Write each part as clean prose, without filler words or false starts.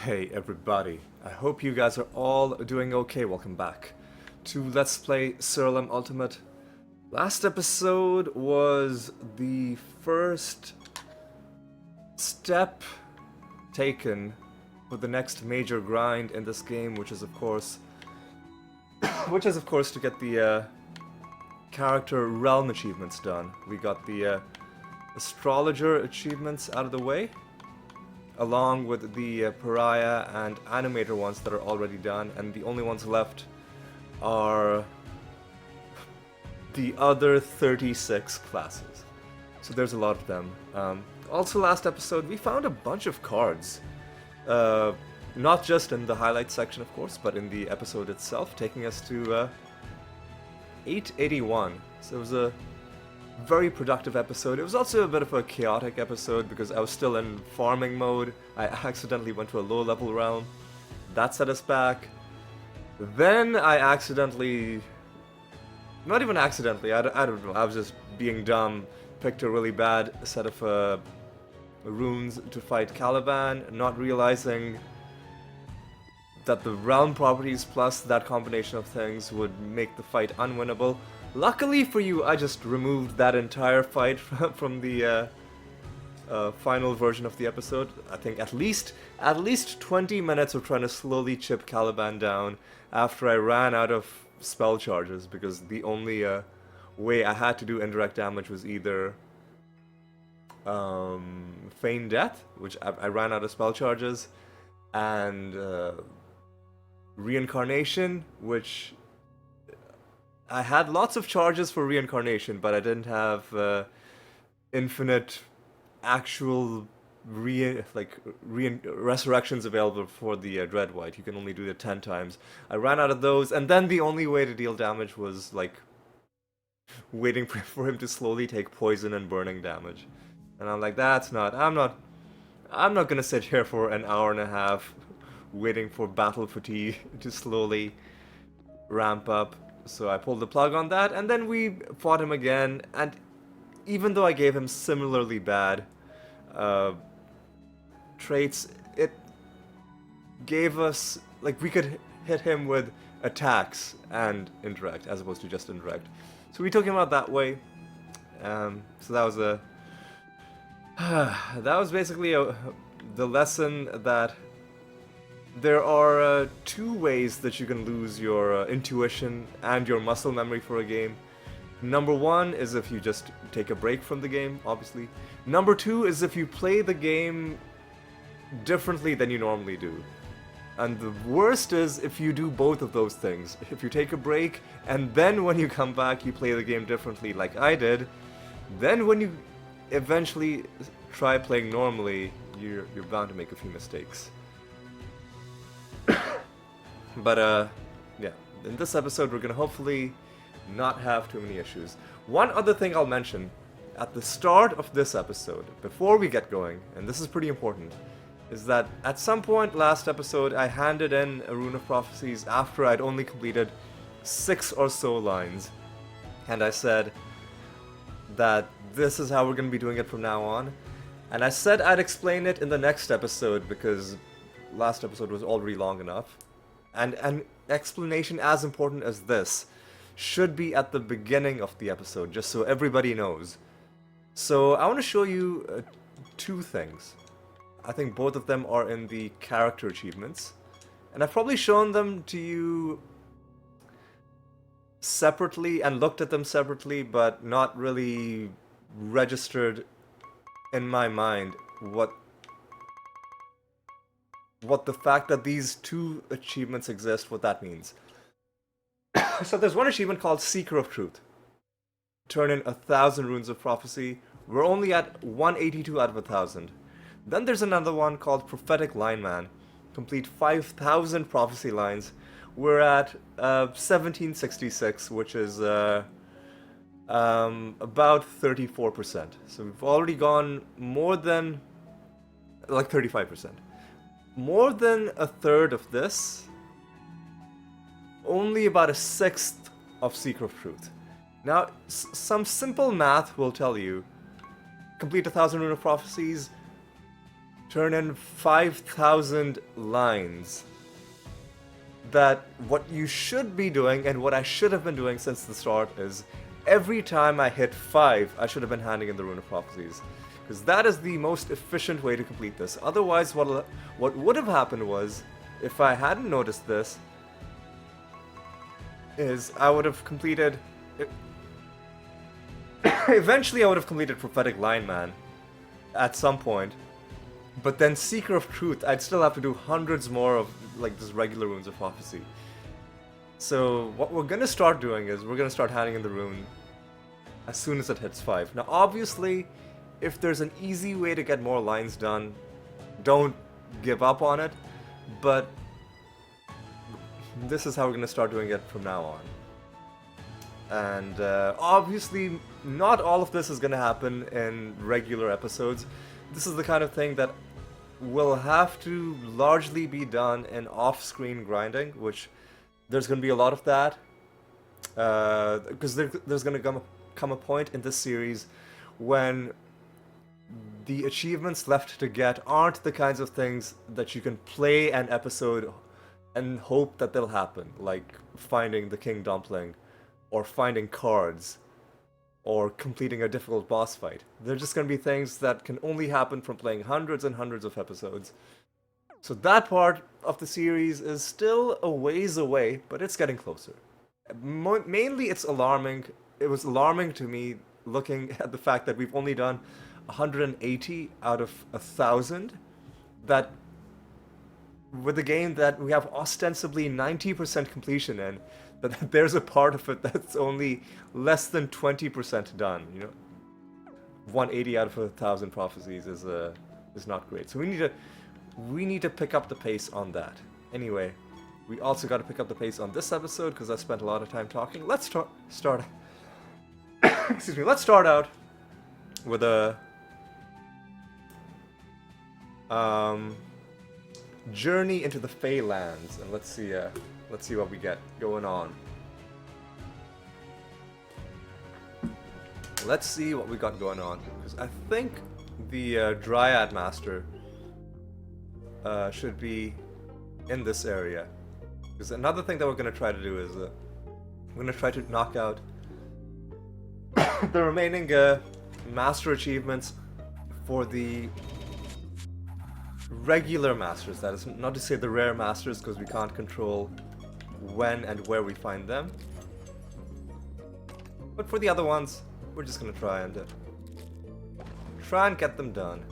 Hey everybody, I hope you guys are all doing okay. Welcome back to Let's Play Siralim Ultimate. Last episode was the first step taken for the next major grind in this game, which is of course to get the character realm achievements done. We got the astrologer achievements out of the way, along with the pariah and animator ones that are already done, and the only ones left are the other 36 classes. So there's a lot of them. Also, last episode we found a bunch of cards, not just in the highlights section, of course, but in the episode itself, taking us to 881. So it was a very productive episode. It was also a bit of a chaotic episode because I was still in farming mode. I accidentally went to a low level realm. That set us back. Then I accidentally... Not even accidentally, I don't know. I was just being dumb. Picked a really bad set of runes to fight Caliban, not realizing that the realm properties plus that combination of things would make the fight unwinnable. Luckily for you, I just removed that entire fight from the final version of the episode. I think at least 20 minutes of trying to slowly chip Caliban down after I ran out of spell charges, because the only way I had to do indirect damage was either feign death, which I ran out of spell charges, and reincarnation, which I had lots of charges for reincarnation, but I didn't have infinite actual resurrections available for the Dread White. You can only do it 10 times. I ran out of those, and then the only way to deal damage was like waiting for him to slowly take poison and burning damage. And I'm like, I'm not gonna sit here for an hour and a half waiting for battle fatigue to slowly ramp up. So I pulled the plug on that, and then we fought him again, and even though I gave him similarly bad traits, it gave us, like, we could hit him with attacks and indirect, as opposed to just indirect. So we took him out that way. So that was that was basically the lesson that there are two ways that you can lose your intuition and your muscle memory for a game. Number one is if you just take a break from the game, obviously. Number two is if you play the game differently than you normally do. And the worst is if you do both of those things. If you take a break, and then when you come back you play the game differently like I did, then when you eventually try playing normally, you're bound to make a few mistakes. But yeah, in this episode we're gonna hopefully not have too many issues. One other thing I'll mention at the start of this episode, before we get going, and this is pretty important, is that at some point last episode I handed in a Rune of Prophecies after I'd only completed 6 or so lines, and I said that this is how we're gonna be doing it from now on, and I said I'd explain it in the next episode because last episode was already long enough. And an explanation as important as this should be at the beginning of the episode, just so everybody knows. So I want to show you two things. I think both of them are in the character achievements. And I've probably shown them to you separately and looked at them separately, but not really registered in my mind what the fact that these two achievements exist, what that means. So there's one achievement called Seeker of Truth. Turn in 1,000 runes of prophecy. We're only at 182 out of 1,000. Then there's another one called Prophetic Lineman. Complete 5,000 prophecy lines. We're at 1766, which is about 34%. So we've already gone more than, like, 35%. More than a third of this, only about a sixth of Seeker of Truth. Now, some simple math will tell you, complete 1,000 Rune of Prophecies, turn in 5,000 lines. That what you should be doing, and what I should have been doing since the start, is every time I hit 5, I should have been handing in the Rune of Prophecies. Because that is the most efficient way to complete this. Otherwise, what would have happened was, if I hadn't noticed this, is I would have completed... Eventually I would have completed Prophetic Lineman at some point. But then Seeker of Truth, I'd still have to do hundreds more of like just regular Runes of Prophecy. So what we're gonna start doing is we're gonna start handing in the rune as soon as it hits 5. Now obviously, if there's an easy way to get more lines done, don't give up on it, but this is how we're gonna start doing it from now on. And obviously, not all of this is gonna happen in regular episodes. This is the kind of thing that will have to largely be done in off-screen grinding, which there's going to be a lot of that. Because there's going to come a point in this series when the achievements left to get aren't the kinds of things that you can play an episode and hope that they'll happen, like finding the King Dumpling, or finding cards, or completing a difficult boss fight. They're just going to be things that can only happen from playing hundreds and hundreds of episodes. So that part of the series is still a ways away, but it's getting closer. Mainly it's alarming. It was alarming to me looking at the fact that we've only done 180 out of 1,000. That with a game that we have ostensibly 90% completion in, that there's a part of it that's only less than 20% done. You know, 180 out of 1,000 prophecies is not great. So we need to pick up the pace on that. Anyway, we also got to pick up the pace on this episode because I spent a lot of time talking. Let's start. Excuse me. Let's start out with a journey into the Fey lands, and let's see what we get going on. Let's see what we got going on, because I think the Dryad Master should be in this area. Because another thing that we're going to try to do is we're going to try to knock out the remaining master achievements for the regular masters. That is not to say the rare masters, because we can't control when and where we find them. But for the other ones, we're just gonna try and get them done.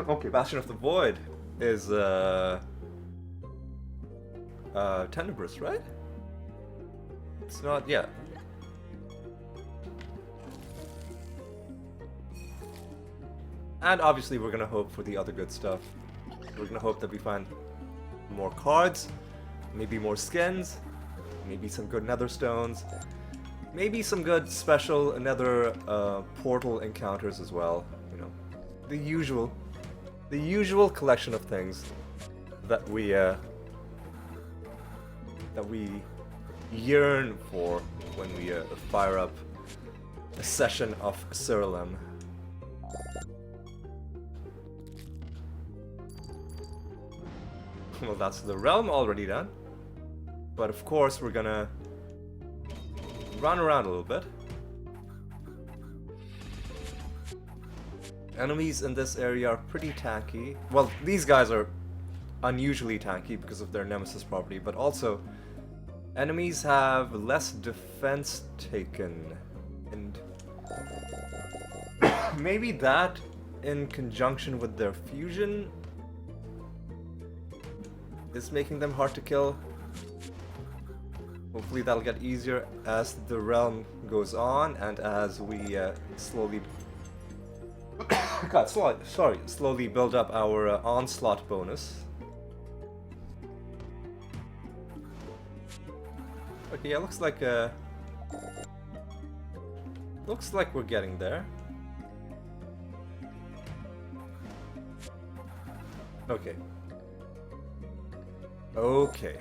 Okay, Bastion of the Void is Tenebrous, right? It's not, yeah. And obviously we're gonna hope for the other good stuff. We're gonna hope that we find more cards, maybe more skins, maybe some good nether stones, maybe some good special nether portal encounters as well. You know, the usual collection of things that we yearn for when we fire up a session of Siralim. Well, that's the realm already done. But of course, we're gonna run around a little bit. Enemies in this area are pretty tanky. Well, these guys are unusually tanky because of their nemesis property, but also enemies have less defense taken. And maybe that in conjunction with their fusion is making them hard to kill. Hopefully that'll get easier as the realm goes on and as we slowly slowly build up our onslaught bonus. Okay, yeah, looks like we're getting there. Okay. Okay.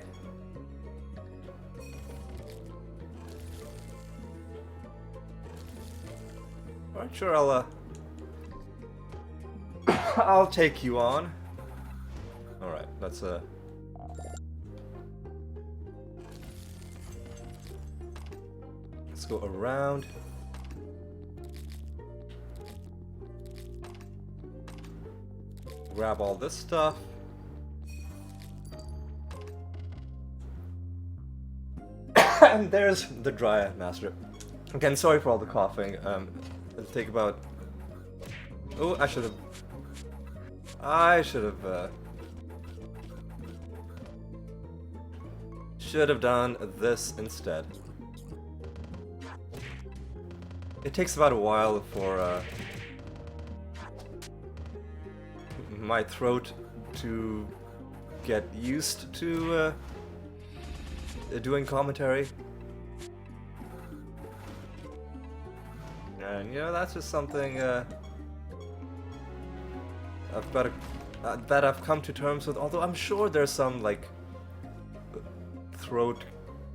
Alright, sure, I'll I'll take you on. Alright, let's go around. Grab all this stuff. And there's the Dryad Master. Again, sorry for all the coughing. It'll take about... Oh, I should have done this instead. It takes about a while for my throat to get used to doing commentary. And you know, that's just something that I've come to terms with, although I'm sure there's some like throat,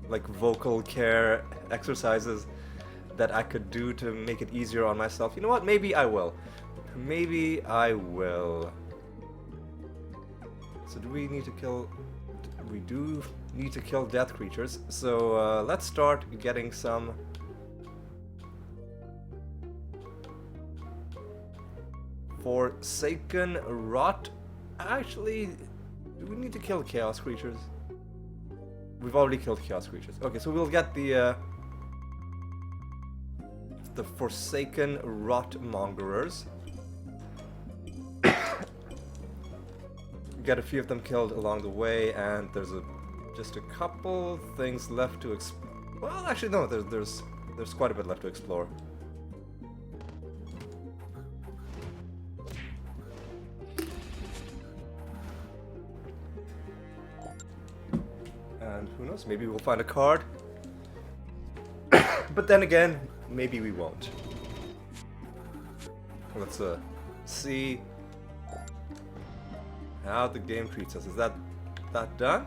like vocal care exercises that I could do to make it easier on myself. You know what? Maybe I will. Maybe I will. So do we need to kill... We do need to kill death creatures. So let's start getting some... Forsaken Rot. Actually, do we need to kill chaos creatures? We've already killed chaos creatures. Okay, so we'll get the Forsaken Rot Mongerers. Get a few of them killed along the way, and there's just a couple things left to well, actually no, there's quite a bit left to explore. And who knows, maybe we'll find a card. But then again, maybe we won't. Let's see how the game treats us. Is that done?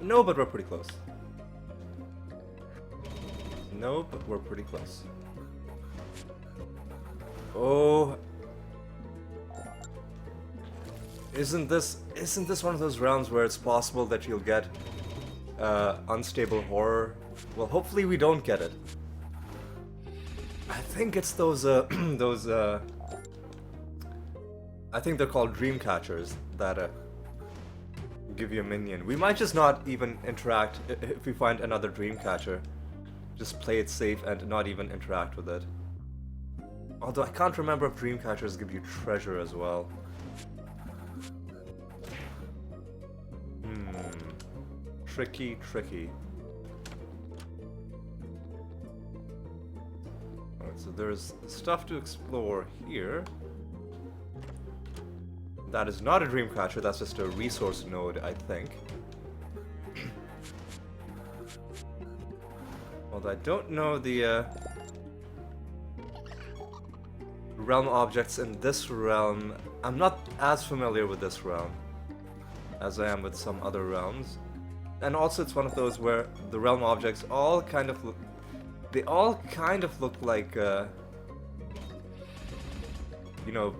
No, but we're pretty close. No, but we're pretty close. Oh, isn't this one of those rounds where it's possible that you'll get unstable horror? Well, hopefully we don't get it. I think it's those I think they're called dream catchers that give you a minion. We might just not even interact if we find another dream catcher. Just play it safe and not even interact with it. Although I can't remember if dream catchers give you treasure as well. Tricky. Alright, so there's stuff to explore here. That is not a dream catcher, that's just a resource node, I think. Although I don't know the realm objects in this realm. I'm not as familiar with this realm as I am with some other realms. And also it's one of those where the realm objects all kind of look... They all kind of look like, you know,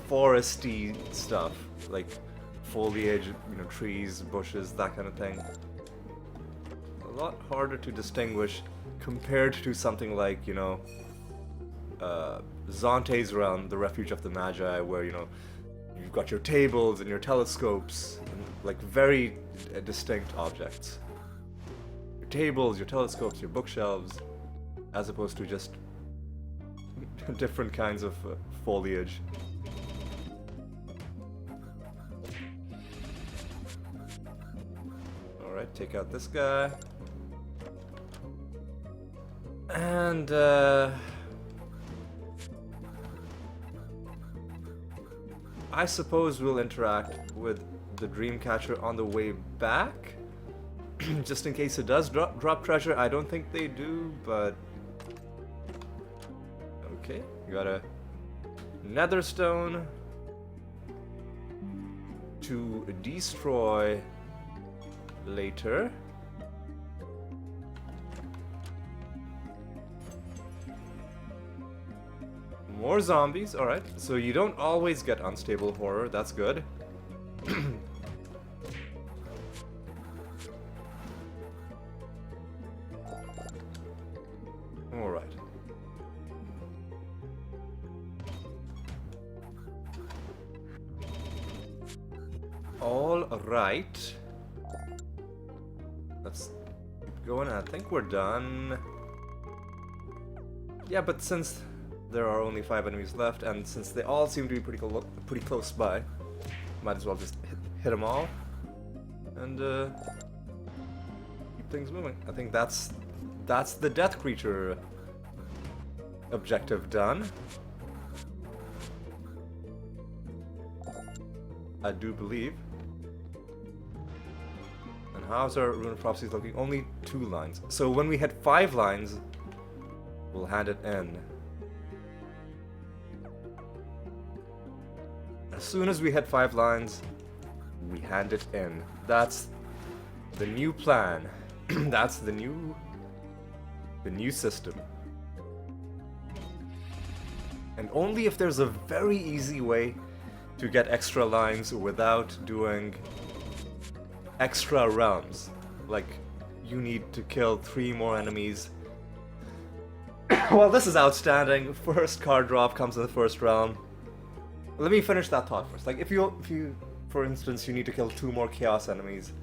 foresty stuff. Like foliage, you know, trees, bushes, that kind of thing. A lot harder to distinguish compared to something like, you know, Zante's realm, the Refuge of the Magi, where, you know, you've got your tables and your telescopes, and, like, very distinct objects. Your tables, your telescopes, your bookshelves, as opposed to just different kinds of foliage. Alright, take out this guy. And, I suppose we'll interact with the Dreamcatcher on the way back, just in case it does drop treasure. I don't think they do, but okay. We got a Netherstone to destroy later. More zombies, alright. So you don't always get unstable horror, that's good. Alright. Alright. Let's keep going. I think we're done. Yeah, but since there are only 5 enemies left, and since they all seem to be pretty close by, might as well just hit them all and keep things moving. I think that's the death creature objective done. I do believe. And how's our Rune of Prophecies looking? Only 2 lines. So when we hit 5 lines, we'll hand it in. As soon as we hit 5 lines, we hand it in. That's the new plan. That's the new system. And only if there's a very easy way to get extra lines without doing extra realms. Like, you need to kill 3 more enemies. Well, this is outstanding. First card drop comes in the first realm. Let me finish that thought first. Like, if you, for instance, you need to kill 2 more chaos enemies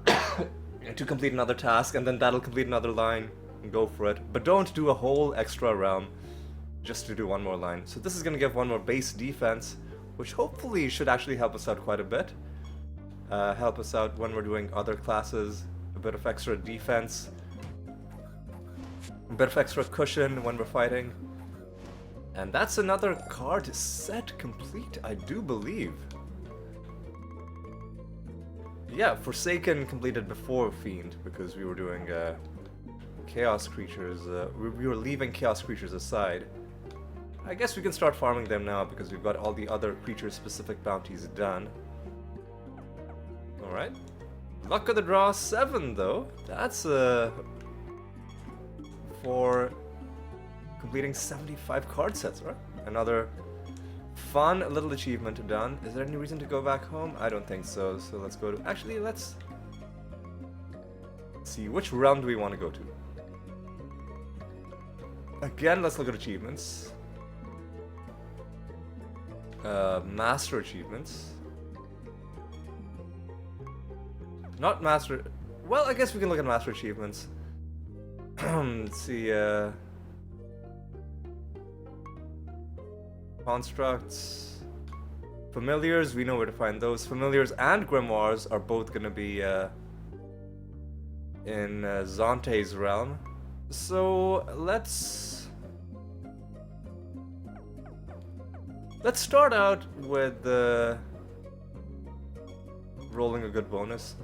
to complete another task, and then that'll complete another line, and go for it. But don't do a whole extra realm just to do 1 more line. So this is gonna give 1 more base defense, which hopefully should actually help us out quite a bit. Help us out when we're doing other classes, a bit of extra defense, a bit of extra cushion when we're fighting. And that's another card set complete, I do believe. Yeah, Forsaken completed before Fiend, because we were doing Chaos Creatures. We were leaving Chaos Creatures aside. I guess we can start farming them now, because we've got all the other creature-specific bounties done. Alright. Luck of the draw 7, though. That's for completing 75 card sets, right? Another fun little achievement done. Is there any reason to go back home? I don't think so. So let's go to... Actually, let's see. Which realm do we want to go to? Again, let's look at achievements. Master achievements. Not master... Well, I guess we can look at master achievements. Let's see, constructs. Familiars, we know where to find those. Familiars and grimoires are both gonna be in Zante's realm. So let's start out with rolling a good bonus.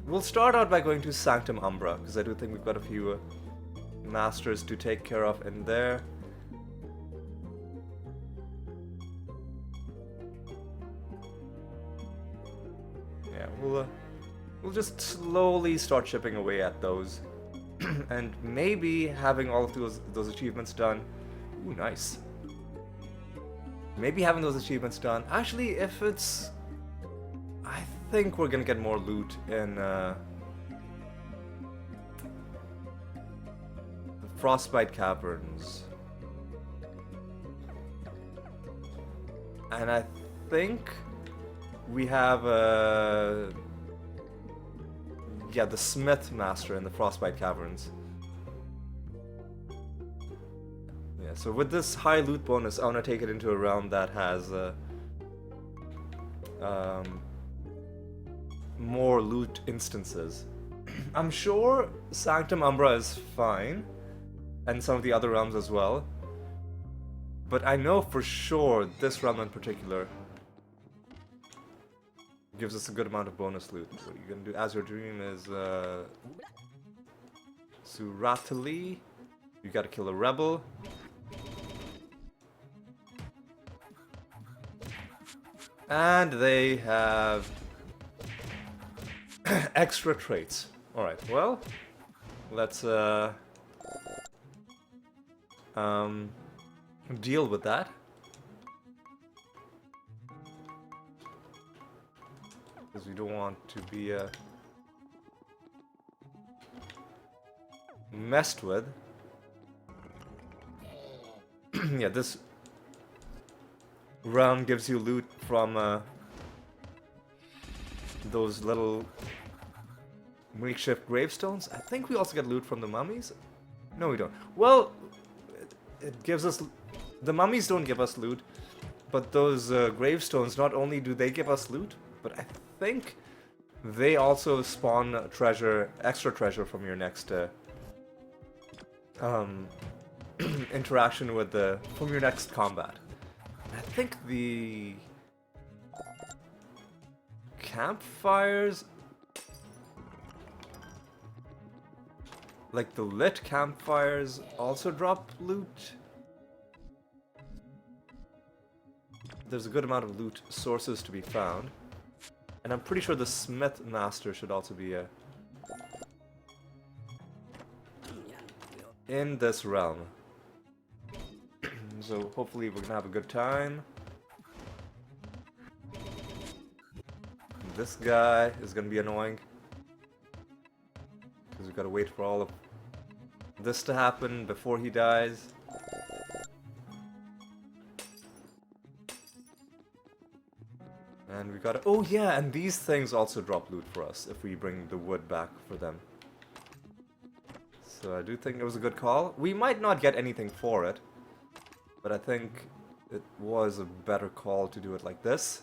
We'll start out by going to Sanctum Umbra, because I do think we've got a few masters to take care of in there. Yeah, we'll just slowly start chipping away at those. And maybe having all of those achievements done. Ooh, nice. Maybe having those achievements done. Actually, if it's... I think we're gonna get more loot in the Frostbite Caverns. And I think we have yeah, the Smith Master in the Frostbite Caverns. Yeah, so with this high loot bonus, I want to take it into a realm that has more loot instances. I'm sure Sanctum Umbra is fine, and some of the other realms as well. But I know for sure this realm in particular gives us a good amount of bonus loot. What you're gonna do as your dream is Suratali. You gotta kill a rebel. And they have extra traits. Alright, well, let's deal with that. Because we don't want to be messed with. Yeah, this round gives you loot from those little makeshift gravestones. I think we also get loot from the mummies. No, we don't. Well, it gives us... The mummies don't give us loot, but those gravestones, not only do they give us loot, but I think they also spawn treasure, extra treasure from your next interaction with from your next combat. I think the campfires, like the lit campfires, also drop loot. There's a good amount of loot sources to be found. And I'm pretty sure the Smith Master should also be in this realm. So hopefully we're gonna have a good time. This guy is gonna be annoying. Because we've gotta wait for all of this to happen before he dies. And we gotta... Oh yeah, and these things also drop loot for us if we bring the wood back for them. So I do think it was a good call. We might not get anything for it, but I think it was a better call to do it like this.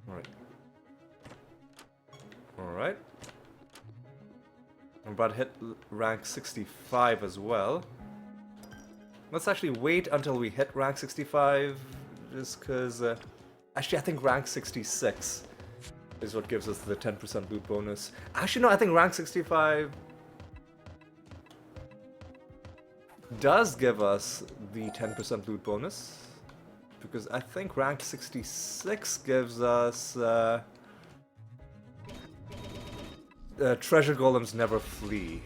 Alright. Alright. I'm about to hit rank 65 as well. Let's actually wait until we hit rank 65, just because... actually, I think rank 66 is what gives us the 10% loot bonus. Actually, no, I think rank 65 does give us the 10% loot bonus. Because I think rank 66 gives us... treasure golems never flee.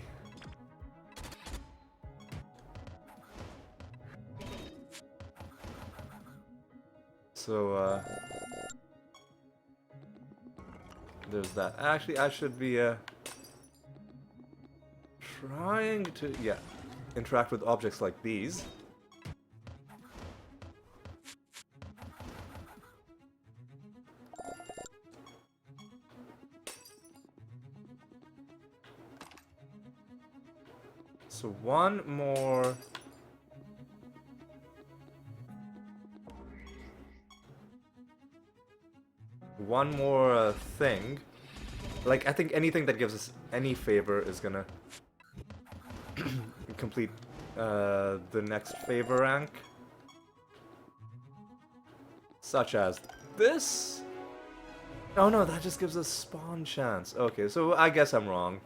So, there's that. Actually, I should be, trying to, yeah, interact with objects like these. So one more... thing. Like, I think anything that gives us any favor is gonna complete the next favor rank. Such as this? Oh no, that just gives us spawn chance. Okay, so I guess I'm wrong.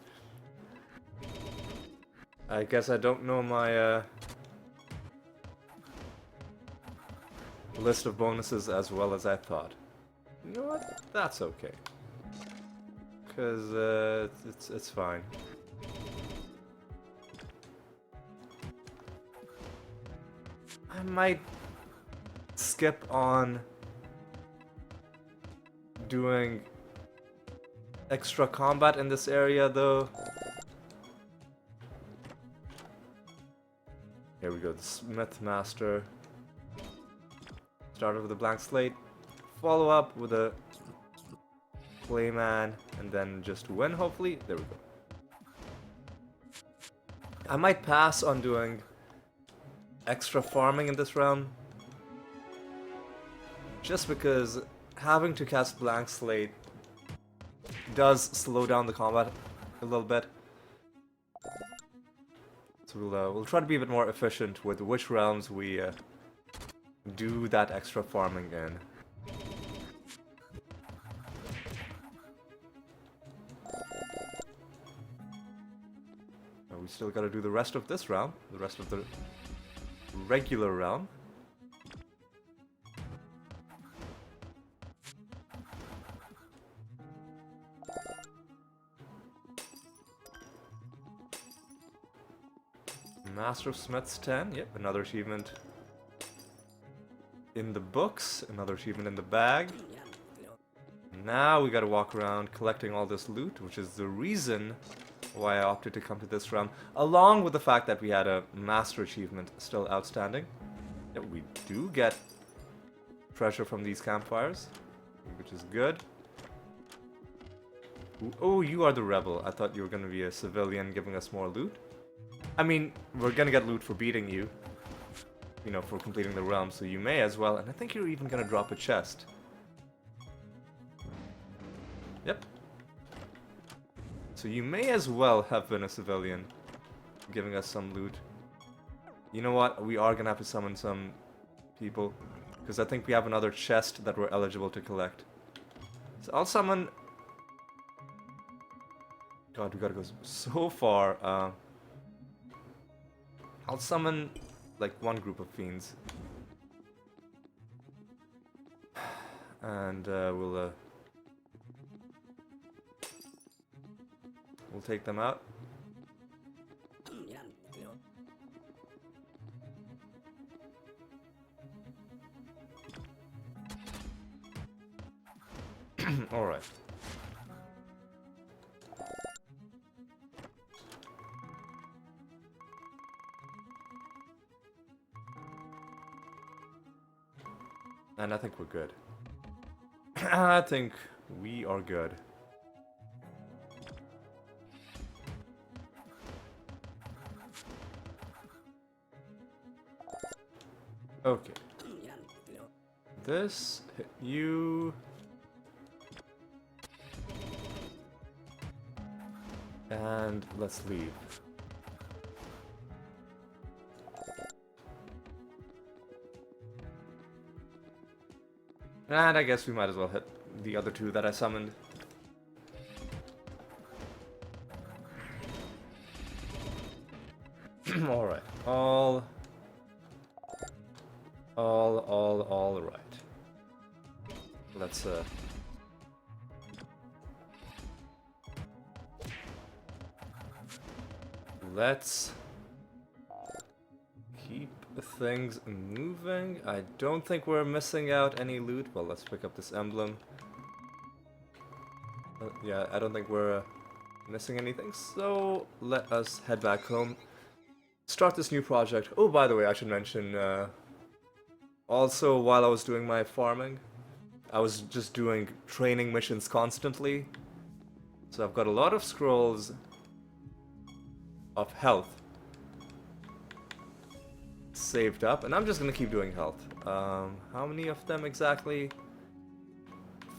I guess I don't know my list of bonuses as well as I thought. You know what? That's okay. Because it's fine. I might skip on doing extra combat in this area though. Here we go, the Smith Master. Started with a blank slate. Follow up with a Playman, and then just win, hopefully. There we go. I might pass on doing extra farming in this round, just because having to cast blank slate does slow down the combat a little bit. So we'll try to be a bit more efficient with which realms we do that extra farming in. We still gotta do the rest of this round, the rest of the regular round. Master of Smiths 10. Yep, another achievement in the books. Another achievement in the bag. Now we gotta walk around collecting all this loot, which is the reason why I opted to come to this realm, along with the fact that we had a master achievement still outstanding. Yeah, we do get treasure from these campfires, which is good. Oh, you are the rebel. I thought you were gonna be a civilian giving us more loot. I mean, we're gonna get loot for beating you, you know, for completing the realm, so you may as well, and I think you're even gonna drop a chest. Yep. So you may as well have been a civilian, giving us some loot. You know what? We are gonna have to summon some people, because I think we have another chest that we're eligible to collect. So I'll summon... God, we gotta go so far. I'll summon, like, one group of fiends. And we'll take them out. Alright. And I think we're good. I think we are good. Okay. This, hit you. And let's leave. And I guess we might as well hit the other two that I summoned. Alright. All right. Let's keep things moving. I don't think we're missing out any loot. Well, let's pick up this emblem. Yeah, I don't think we're missing anything. So let us head back home. Start this new project. Oh, by the way, I should mention, also while I was doing my farming, I was just doing training missions constantly. So I've got a lot of scrolls of health saved up, and I'm just gonna keep doing health. How many of them exactly?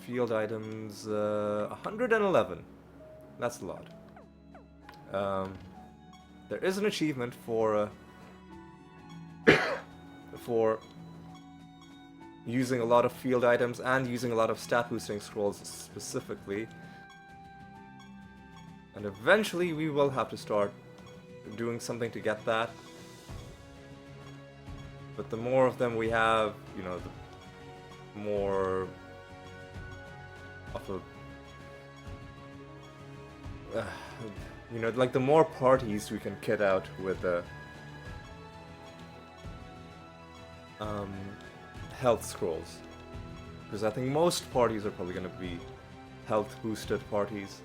Field items, 111. That's a lot. There is an achievement for for using a lot of field items and using a lot of stat boosting scrolls specifically. And eventually we will have to start doing something to get that. But the more of them we have, you know, the more of a... you know, like the more parties we can kit out with health scrolls. Because I think most parties are probably going to be health boosted parties.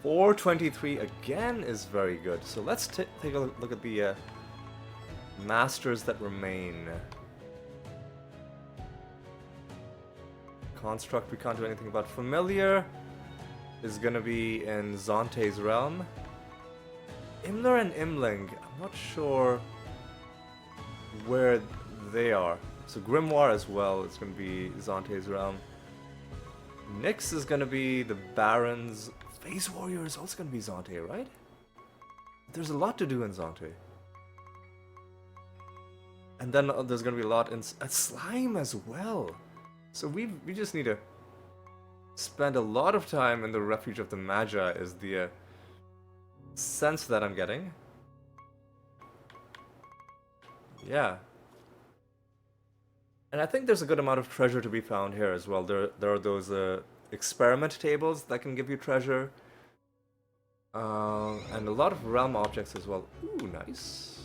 $423 again is very good. So let's take a look at the masters that remain. Construct we can't do anything about. Familiar is gonna be in Zonte's realm. Imler and Imling, I'm not sure where they are. So Grimoire as well is gonna be Zonte's realm. Nyx is gonna be the Barons. Phase Warrior is also gonna be Zonte, right? There's a lot to do in Zonte. And then there's gonna be a lot in Slime as well. So we just need to spend a lot of time in the Refuge of the Magi is the sense that I'm getting. Yeah. And I think there's a good amount of treasure to be found here as well. There are those experiment tables that can give you treasure. And a lot of realm objects as well. Ooh, nice.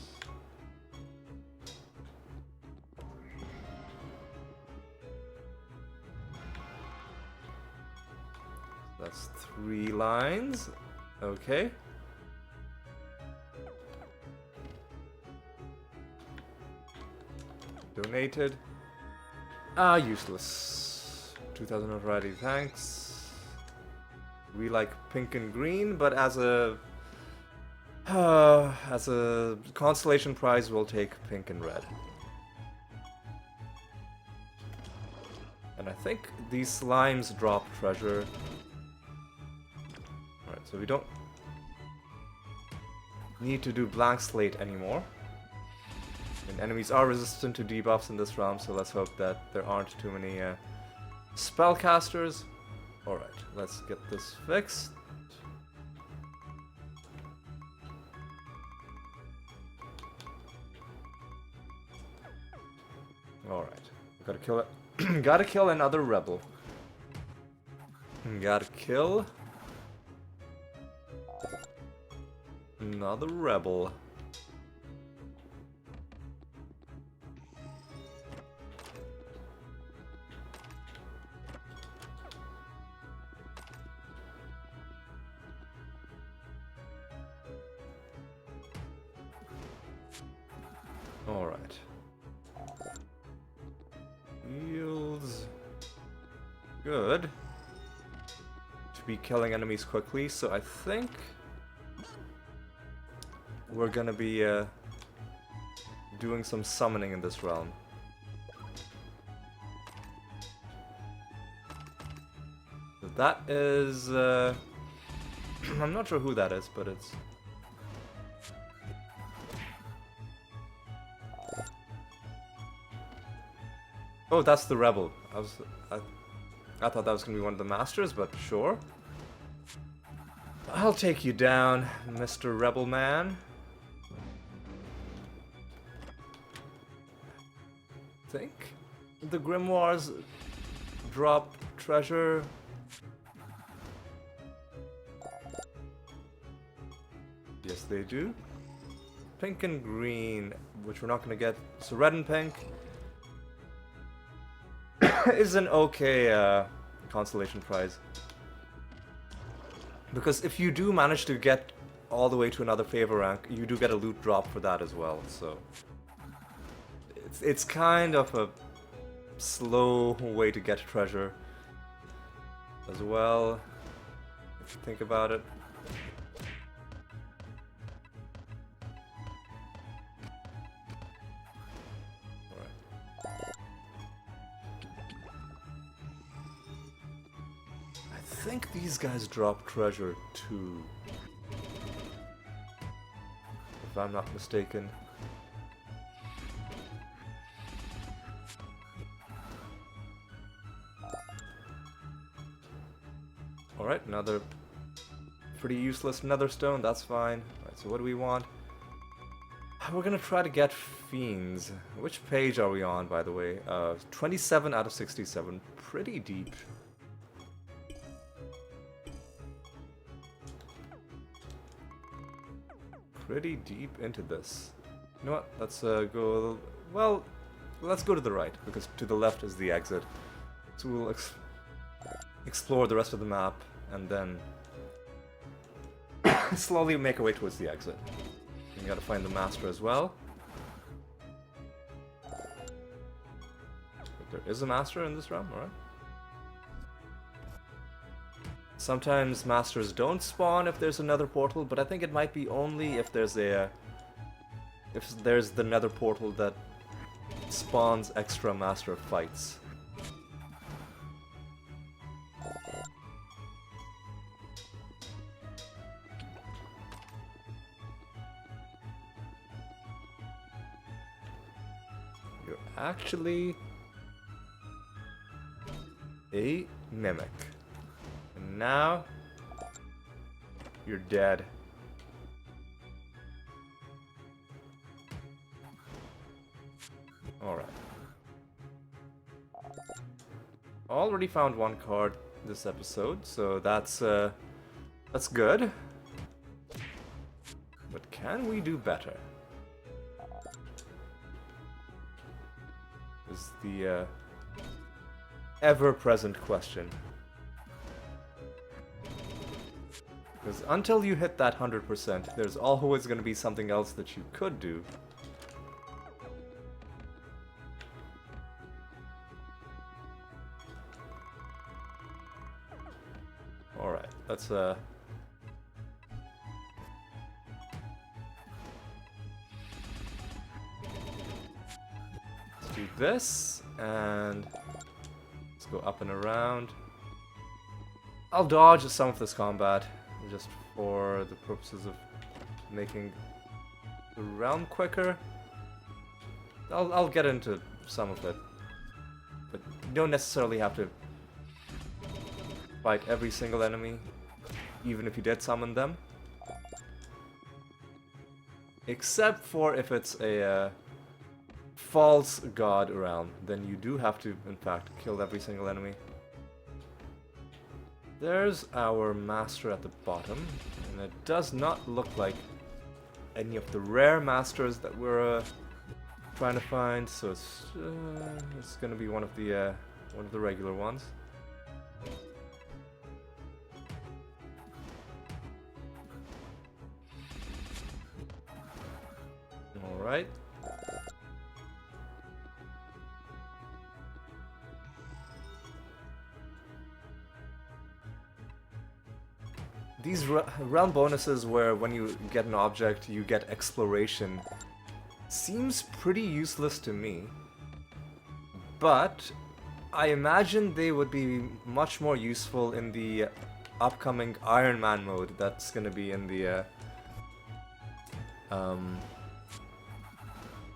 That's 3 lines. Okay. Donated. Useless. 2000 already, thanks. We like pink and green, but as a consolation prize, we'll take pink and red. And I think these slimes drop treasure. Alright, so we don't need to do blank slate anymore. And enemies are resistant to debuffs in this realm, so let's hope that there aren't too many spellcasters. Alright, let's get this fixed. Alright, gotta kill it. Gotta kill another rebel. Gotta kill another rebel. Alright. Feels good to be killing enemies quickly, so I think we're gonna be doing some summoning in this realm. So that is I'm not sure who that is, but it's oh, that's the rebel. I thought that was gonna be one of the masters, but sure. I'll take you down, Mr. Rebel Man. I think the grimoires drop treasure. Yes, they do. Pink and green, which we're not gonna get. So red and pink is an okay consolation prize. Because if you do manage to get all the way to another favor rank, you do get a loot drop for that as well, so it's kind of a slow way to get treasure as well, if you think about it. I think these guys drop treasure too, if I'm not mistaken. Alright, another pretty useless nether stone, that's fine. Alright, so what do we want? We're gonna try to get fiends. Which page are we on, by the way? 27 out of 67. Pretty deep. Pretty deep into this. You know what? Let's go... Well, let's go to the right, because to the left is the exit. So we'll explore the rest of the map, and then slowly make our way towards the exit. We gotta find the master as well. There is a master in this realm, alright. Sometimes masters don't spawn if there's another portal, but I think it might be only if there's a... if there's the nether portal that spawns extra master fights. You're actually a mimic. And now you're dead. Alright. Already found one card this episode, so that's good. But can we do better? Is the ever-present question. Because until you hit that 100%, there's always going to be something else that you could do. Alright, let's do this, and let's go up and around. I'll dodge some of this combat, just for the purposes of making the realm quicker. I'll get into some of it, but you don't necessarily have to fight every single enemy, even if you did summon them. Except for if it's a false god realm, then you do have to, in fact, kill every single enemy. There's our master at the bottom, and it does not look like any of the rare masters that we're trying to find, so it's gonna be one of the regular ones. Alright. These realm bonuses where when you get an object you get exploration seems pretty useless to me, but I imagine they would be much more useful in the upcoming Iron Man mode that's gonna be in the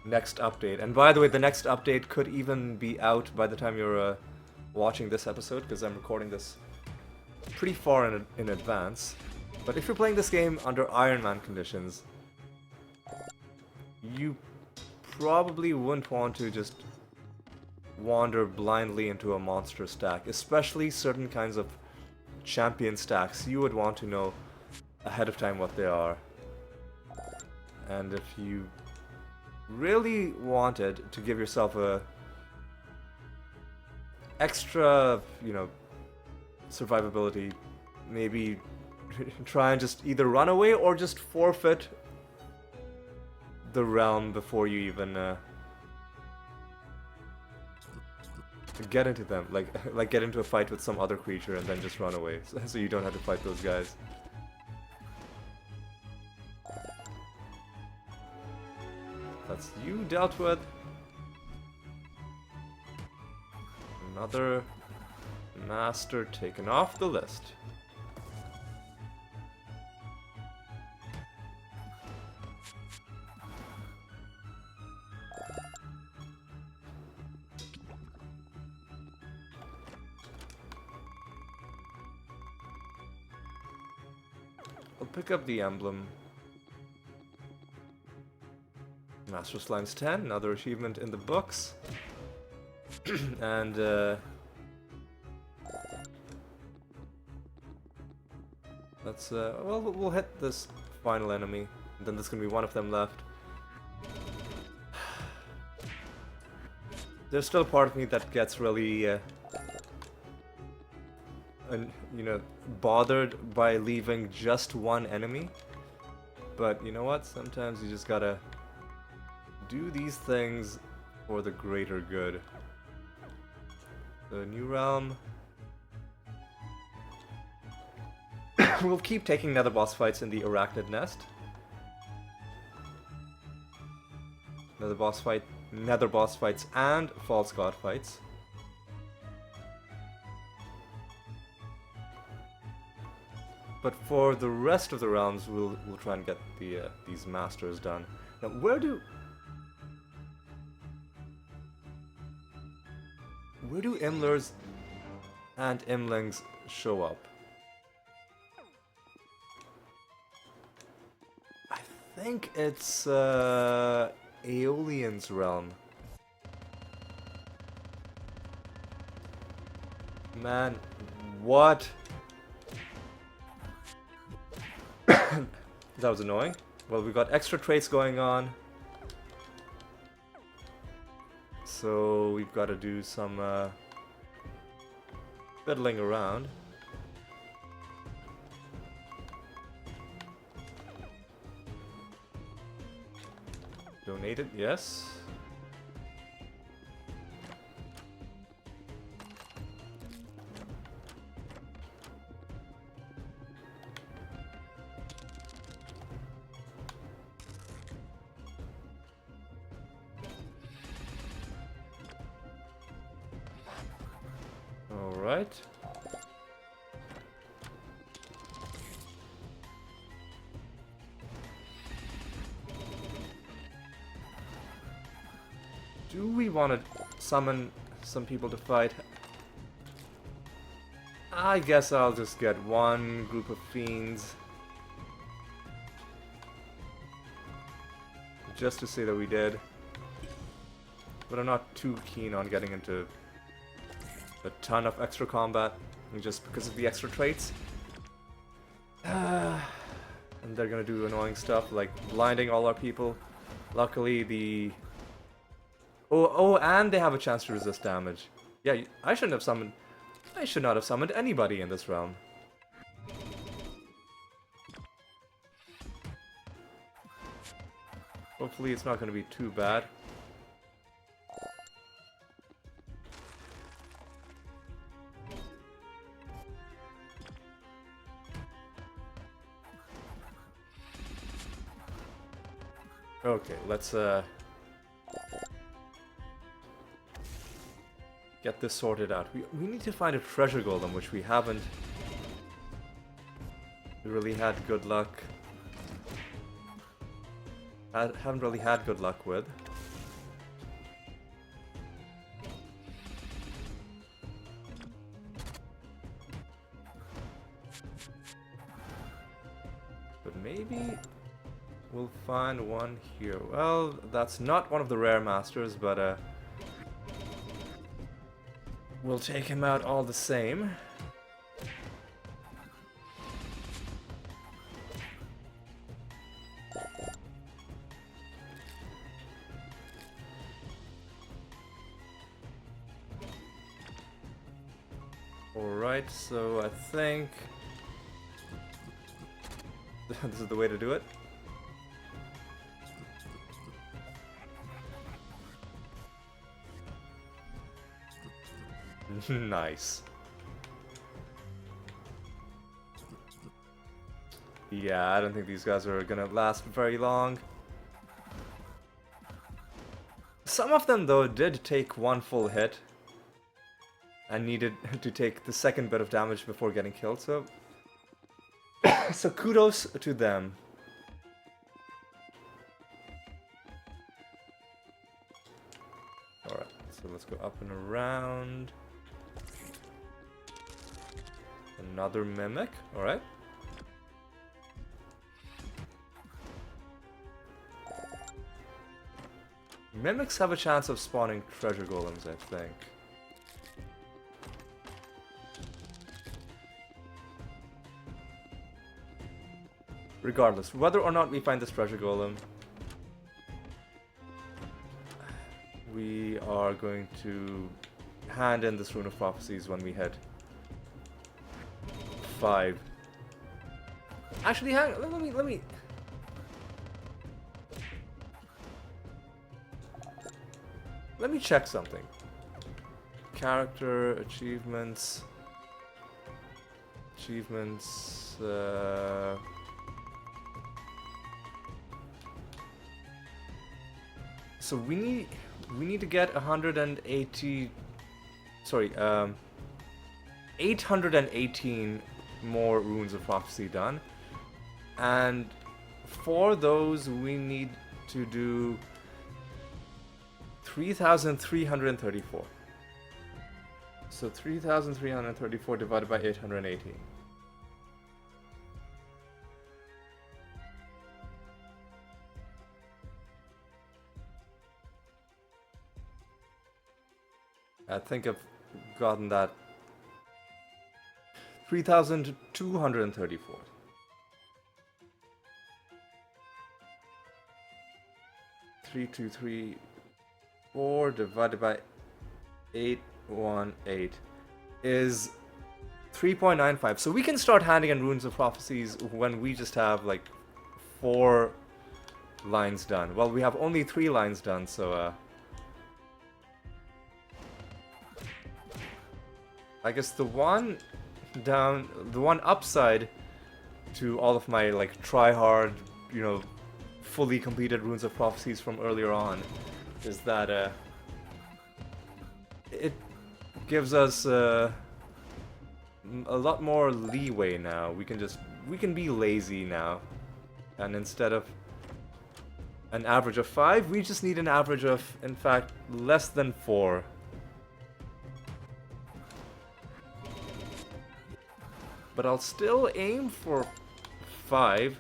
next update. And by the way, the next update could even be out by the time you're watching this episode, because I'm recording this pretty far in advance. But if you're playing this game under Iron Man conditions, you probably wouldn't want to just wander blindly into a monster stack, especially certain kinds of champion stacks. You would want to know ahead of time what they are. And if you really wanted to give yourself a extra, survivability, maybe try and just either run away or just forfeit the realm before you even get into them, like get into a fight with some other creature and then just run away, so you don't have to fight those guys. That's you dealt with. Another master taken off the list. I'll pick up the emblem. Master Slime's 10, another achievement in the books. And let's well, we'll hit this final enemy, and then there's gonna be one of them left. There's still a part of me that gets really bothered by leaving just one enemy. But you know what? Sometimes you just gotta do these things for the greater good. The new realm. We'll keep taking nether boss fights in the Arachnid Nest. Nether boss fights and false god fights. But for the rest of the realms, we'll try and get these masters done. Now, where do Imlers and Imlings show up? I think it's Aeolian's realm. Man, what? That was annoying. Well, we've got extra traits going on. So we've got to do some fiddling around. Donated, yes. All right. Do we want to summon some people to fight? I guess I'll just get one group of fiends. Just to say that we did. But I'm not too keen on getting into a ton of extra combat, just because of the extra traits. And they're gonna do annoying stuff like blinding all our people. Luckily the... Oh, and they have a chance to resist damage. Yeah, I shouldn't have summoned... I should not have summoned anybody in this realm. Hopefully it's not gonna be too bad. Okay, let's get this sorted out. We need to find a treasure golem, which we haven't really had good luck. Haven't really had good luck with. But maybe we'll find one here. Well, that's not one of the rare masters, but we'll take him out all the same. Alright, so I think this is the way to do it. Nice. Yeah, I don't think these guys are gonna last very long. Some of them, though, did take one full hit and needed to take the second bit of damage before getting killed, so... so kudos to them. Alright, so let's go up and around. Another mimic, alright. Mimics have a chance of spawning treasure golems, I think. Regardless, whether or not we find this treasure golem, we are going to hand in this Rune of Prophecies when we hit 5. Actually, let me... Let me check something. Character, achievements... Achievements... So we need to get 180... Sorry, 818 more Runes of Prophecy done. And for those we need to do 3,334. So 3,334 divided by 818. I think I've gotten that. 3,234. 3234 divided by 818 is 3.95. So we can start handing in Runes of Prophecies when we just have like 4 lines done. Well, we have only 3 lines done, so I guess the one upside to all of my like try-hard, you know, fully completed Runes of Prophecies from earlier on is that it gives us a lot more leeway now. We can be lazy now, and instead of an average of 5, we just need an average of, in fact, less than 4. But I'll still aim for 5,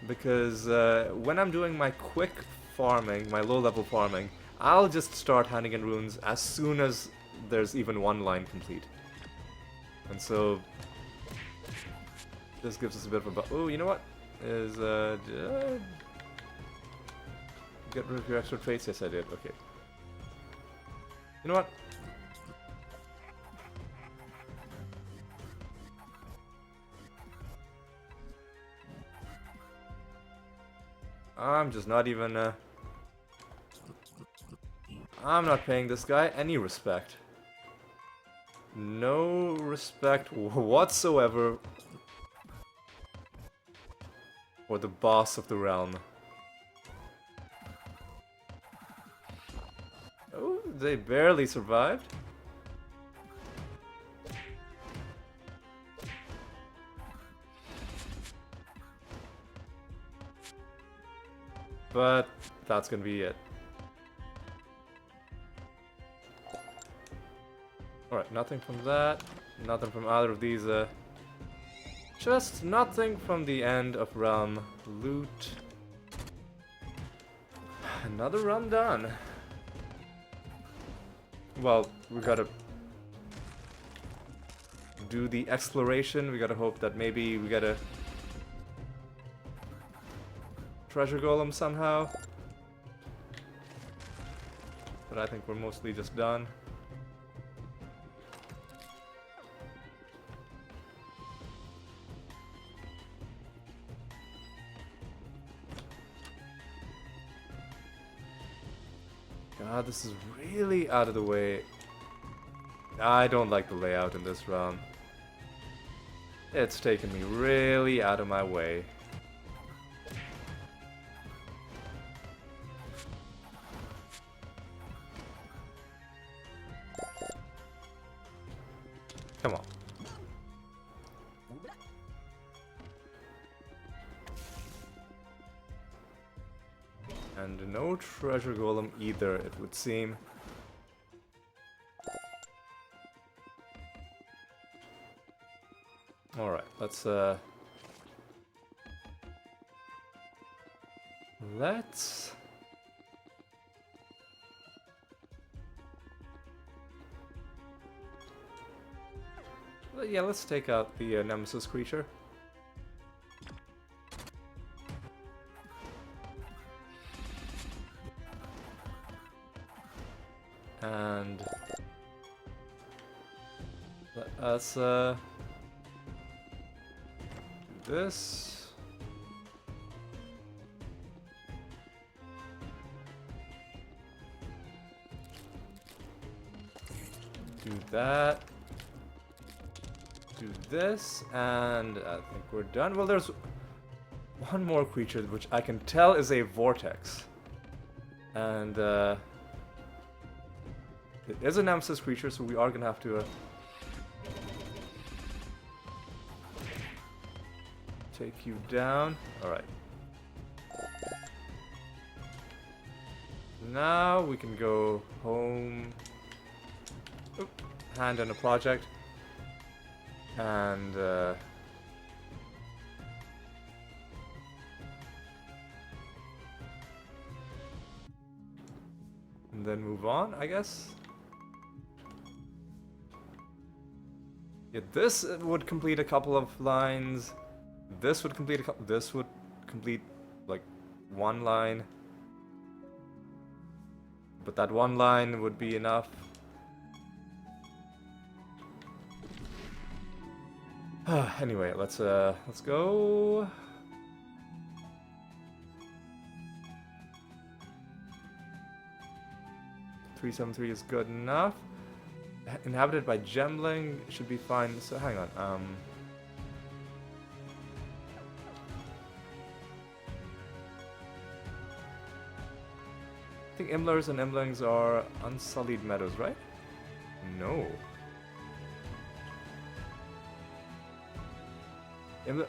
because when I'm doing my quick farming, my low-level farming, I'll just start handing in runes as soon as there's even 1 line complete. And so this gives us a bit of a oh, you know what? Is get rid of your extra traits? Yes, I did. Okay. You know what? I'm just not even, I'm not paying this guy any respect. No respect whatsoever for the boss of the realm. Oh, they barely survived. But that's gonna be it. Alright, nothing from that. Nothing from either of these. Just nothing from the end of realm loot. Another run done. Well, we gotta do the exploration. We gotta hope that maybe we get a treasure golem somehow. But I think we're mostly just done. God, this is really out of the way. I don't like the layout in this realm. It's taken me really out of my way. Come on. And no treasure golem either, it would seem. Alright, let's yeah, let's take out the Nemesis creature. And let us do this. Do that. Do this, and I think we're done. Well, there's one more creature which I can tell is a vortex. And it is a Nemesis creature, so we are gonna have to take you down. Alright. Now we can go home. Oop, hand in a project. And then move on, I guess. Yeah, this would complete a couple of lines. This would complete a couple. This would complete like 1 line. but that one line would be enough. Anyway, let's go. 373 is good enough. Inhabited by Gemling should be fine. So hang on. I think Imlers and Imlings are unsullied meadows, right? No.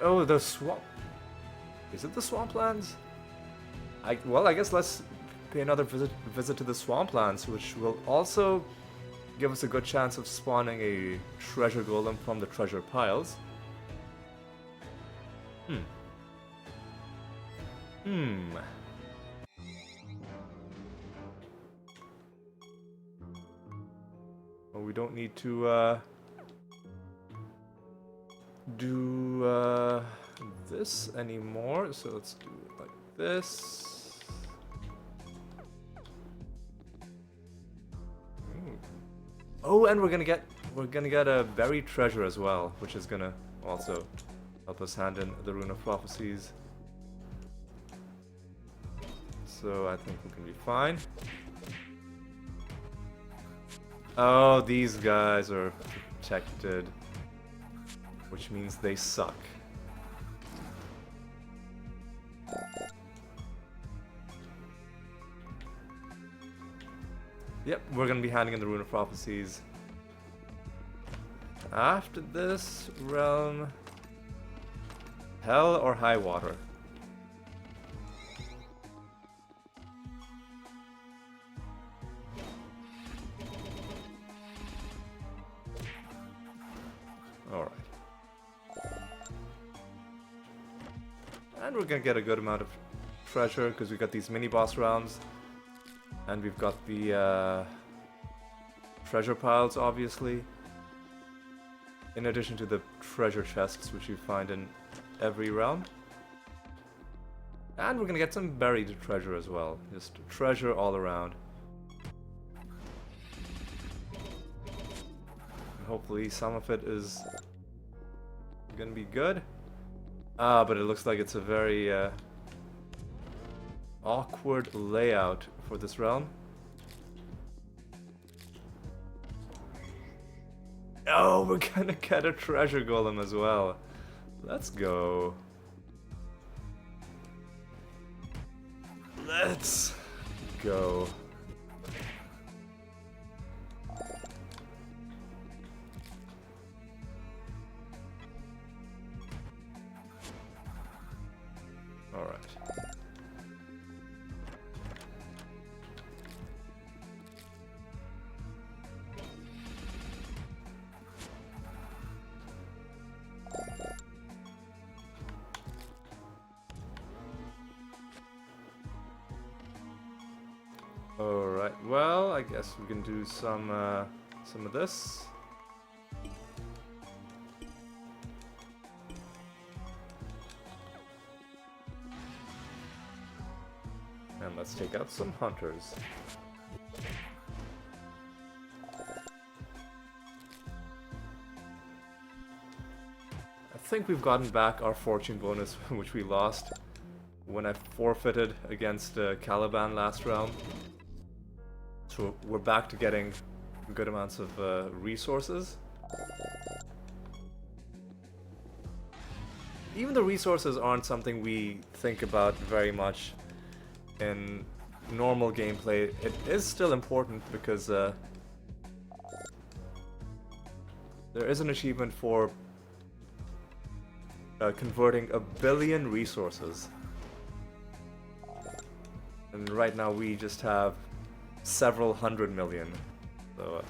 Oh, the swamp. Is it the swamplands? Well, I guess let's pay another visit to the swamplands, which will also give us a good chance of spawning a treasure golem from the treasure piles. Well, we don't need to do this anymore, so let's do it like this. Oh, and we're gonna get a buried treasure as well, which is gonna also help us hand in the Rune of Prophecies. So I think we can be fine. Oh, these guys are protected, which means they suck. Yep, we're gonna be handing in the Rune of Prophecies. After this realm, hell or high water. Alright. And we're gonna get a good amount of treasure because we've got these mini boss rounds. And we've got the treasure piles, obviously. In addition to the treasure chests, which you find in every realm. And we're gonna get some buried treasure as well. Just treasure all around. And hopefully some of it is gonna be good. But it looks like it's a very awkward layout for this realm. Oh, we're gonna get a treasure golem as well. Let's go. Let's go. All right. Alright, well, I guess we can do some of this. And let's take out some hunters. I think we've gotten back our fortune bonus, which we lost when I forfeited against Caliban last round. So we're back to getting good amounts of resources. Even the resources aren't something we think about very much in normal gameplay. It is still important because there is an achievement for converting 1 billion resources. And right now we just have several 100 million. So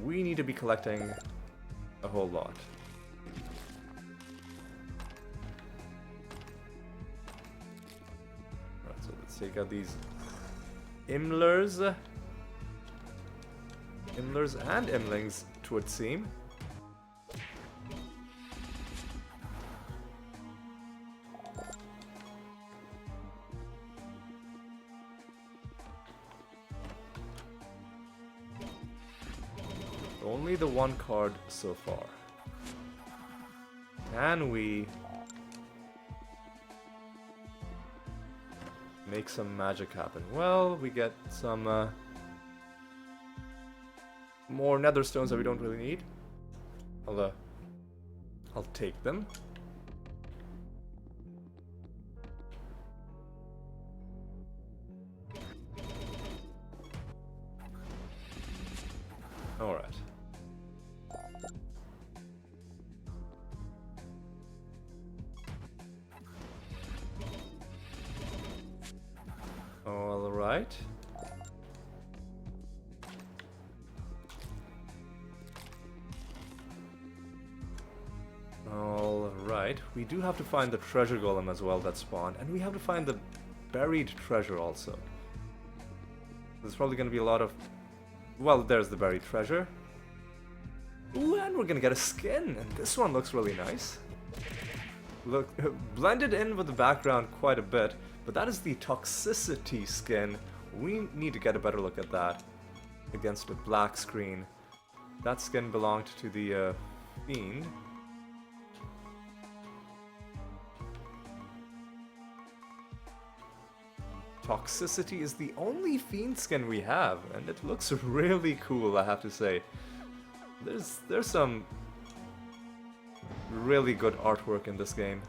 we need to be collecting a whole lot. Right, so let's take out these Imlers. Imlers and Imlings, it would seem. only the one card so far. Can we make some magic happen? Well, we get some more nether stones that we don't really need. I'll take them. Alright. Alright. Alright, we do have to find the treasure golem as well that spawned, and we have to find the buried treasure also. There's probably going to be a lot of... Well, there's the buried treasure. Ooh, and we're going to get a skin, and this one looks really nice. Look, blended in with the background quite a bit, but that is the toxicity skin. We need to get a better look at that against a black screen. That skin belonged to the fiend. Toxicity is the only fiend skin we have, and it looks really cool, I have to say. There's some really good artwork in this game.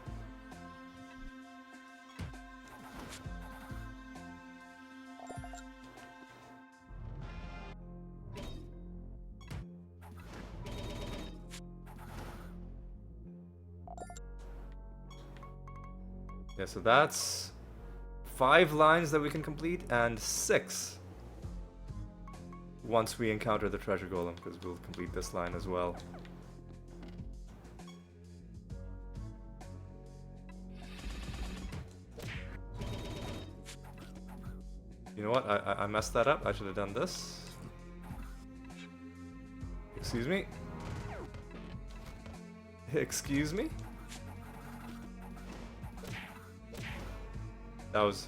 Yeah, so that's 5 lines that we can complete, and 6 once we encounter the treasure golem, because we'll complete this line as well. You know what? I messed that up. I should have done this. Excuse me? Excuse me? That was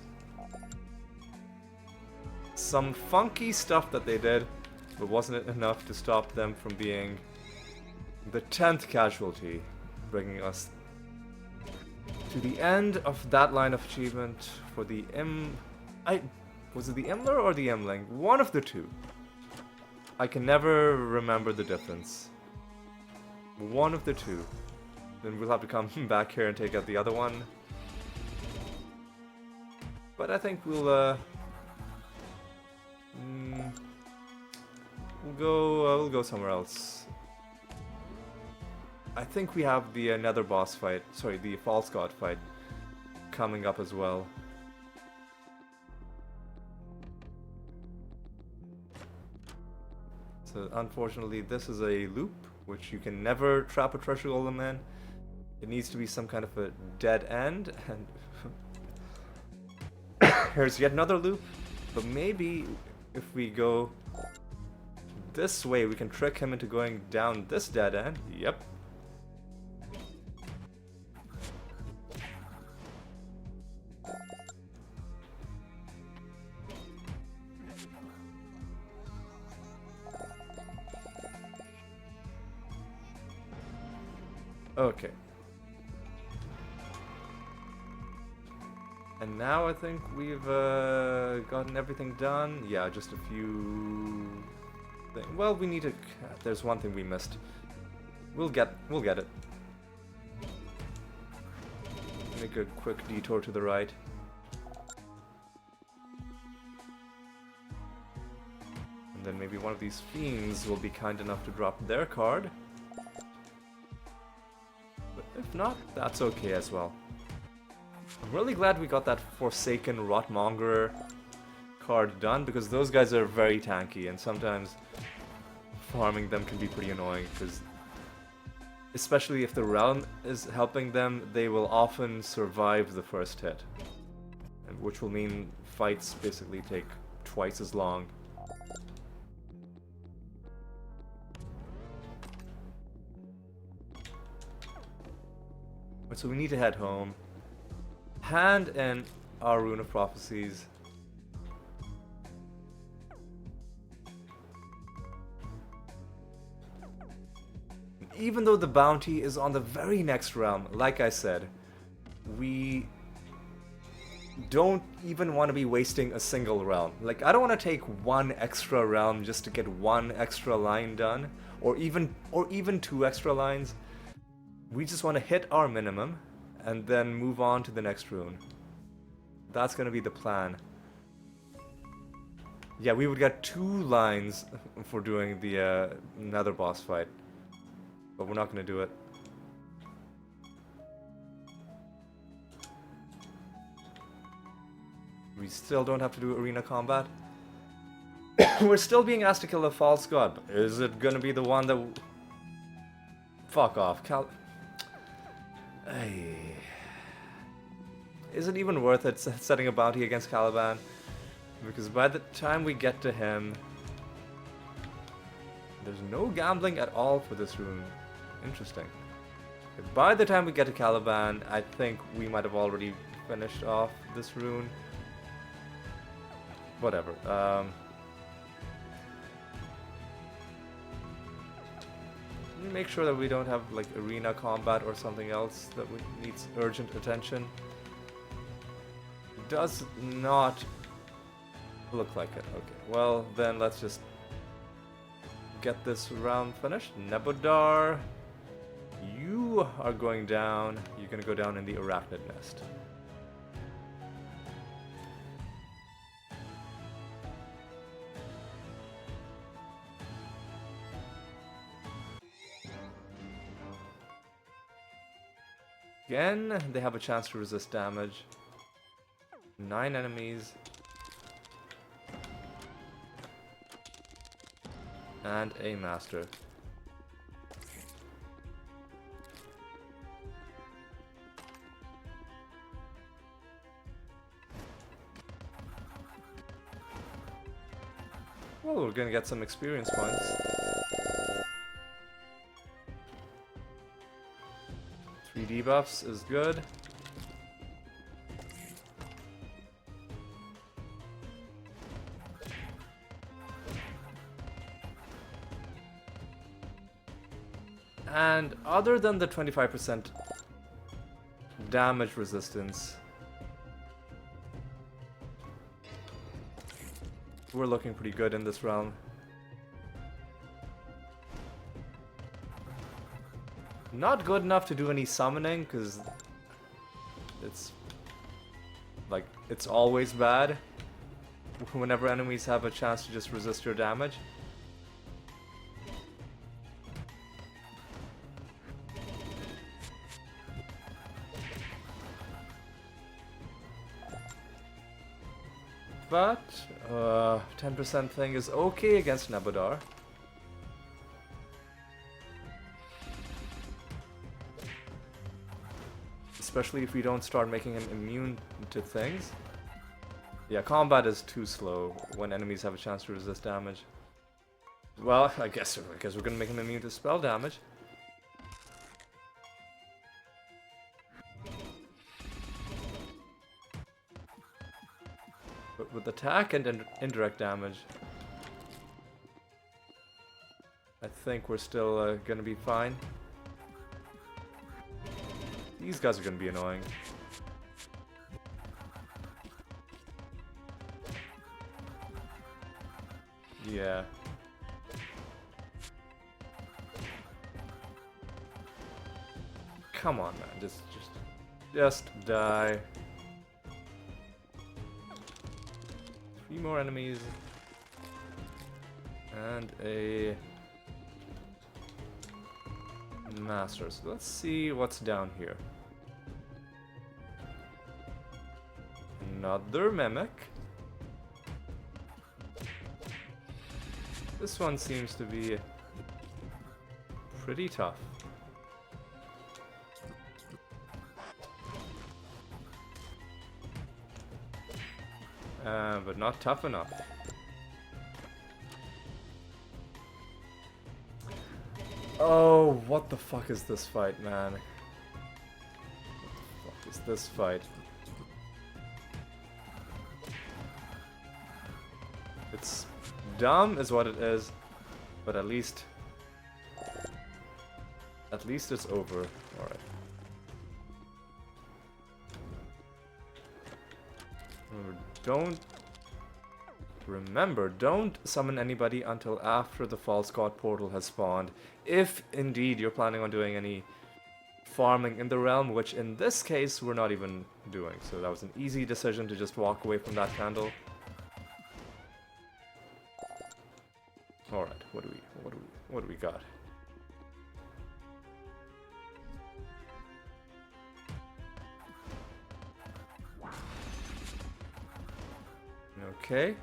some funky stuff that they did, but wasn't it enough to stop them from being the 10th casualty, bringing us to the end of that line of achievement for the was it the Imler or the Imling? One of the two. I can never remember the difference. One of the two. Then we'll have to come back here and take out the other one. But I think we'll go somewhere else. I think we have the nether boss fight, sorry, the false god fight coming up as well. So unfortunately this is a loop which you can never trap a treasure golem in. It needs to be some kind of a dead end, and here's yet another loop, but maybe if we go this way, we can trick him into going down this dead end. Yep. Okay. And now I think we've gotten everything done. Yeah, just a few things. Well, we need to... There's one thing we missed. We'll get it. Make a quick detour to the right. And then maybe one of these fiends will be kind enough to drop their card. But if not, that's okay as well. I'm really glad we got that Forsaken Rotmonger card done, because those guys are very tanky, and sometimes farming them can be pretty annoying, because especially if the realm is helping them, they will often survive the first hit, and which will mean fights basically take twice as long. So we need to head home. Hand in our Rune of Prophecies. even though the bounty is on the very next realm, like I said, we don't even want to be wasting a single realm. Like, I don't want to take one extra realm just to get one extra line done, or even 2 extra lines. We just want to hit our minimum and then move on to the next rune. That's gonna be the plan. Yeah, we would get 2 lines for doing the nether boss fight, but we're not gonna do it. We still don't have to do arena combat. We're still being asked to kill a false god. Is it gonna be the one that... Fuck off. Ay. Is it even worth it setting a bounty against Caliban? Because by the time we get to him... There's no gambling at all for this rune. Interesting. By the time we get to Caliban, I think we might have already finished off this rune. Whatever. Make sure that we don't have like arena combat or something else that needs urgent attention. Does not look like it. Okay, well then let's just get this round finished. Nebodar, you are going down. You're gonna go down in the Arachnid Nest. Again, they have a chance to resist damage. 9 enemies. And a master. Well, we're gonna get some experience points. 3 debuffs is good. And other than the 25% damage resistance, we're looking pretty good in this round. Not good enough to do any summoning, because it's like, it's always bad whenever enemies have a chance to just resist your damage. But 10% thing is okay against Nebodar. Especially if we don't start making him immune to things. Yeah, combat is too slow when enemies have a chance to resist damage. Well, I guess we're gonna make him immune to spell damage. But with attack and indirect damage, I think we're still gonna be fine. These guys are gonna be annoying. Yeah. Come on, man. Just die. 3 more enemies. And a master. So let's see what's down here. Another mimic. This one seems to be pretty tough. But not tough enough. Oh, what the fuck is this fight, man? What the fuck is this fight? It's dumb is what it is, but at least At least it's over. Alright. Don't summon anybody until after the false god portal has spawned. If indeed you're planning on doing any farming in the realm, which in this case we're not even doing. So that was an easy decision to just walk away from that candle. Alright, what do we got? Okay.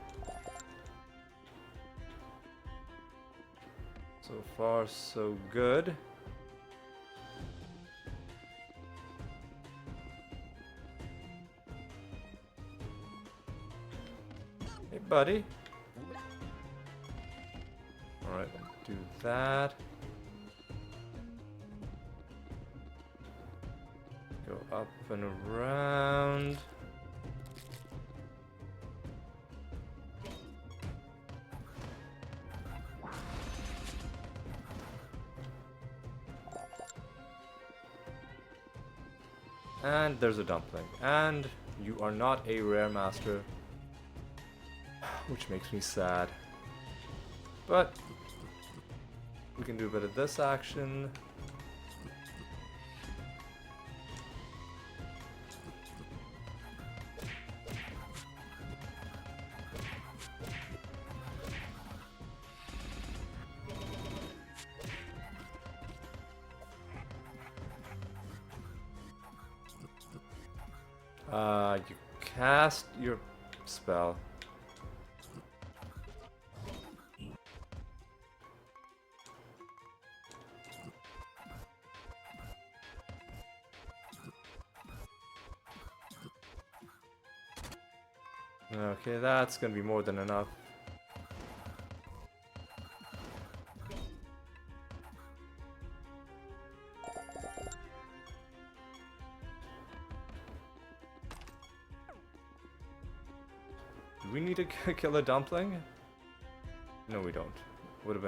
So far, so good. Hey, buddy. Alright, do that. Go up and around. And there's a dumpling. And you are not a rare master. Which makes me sad. But we can do a bit of this action. You cast your spell. Okay, that's gonna be more than enough. Do we need to kill a dumpling? No, we don't. Would have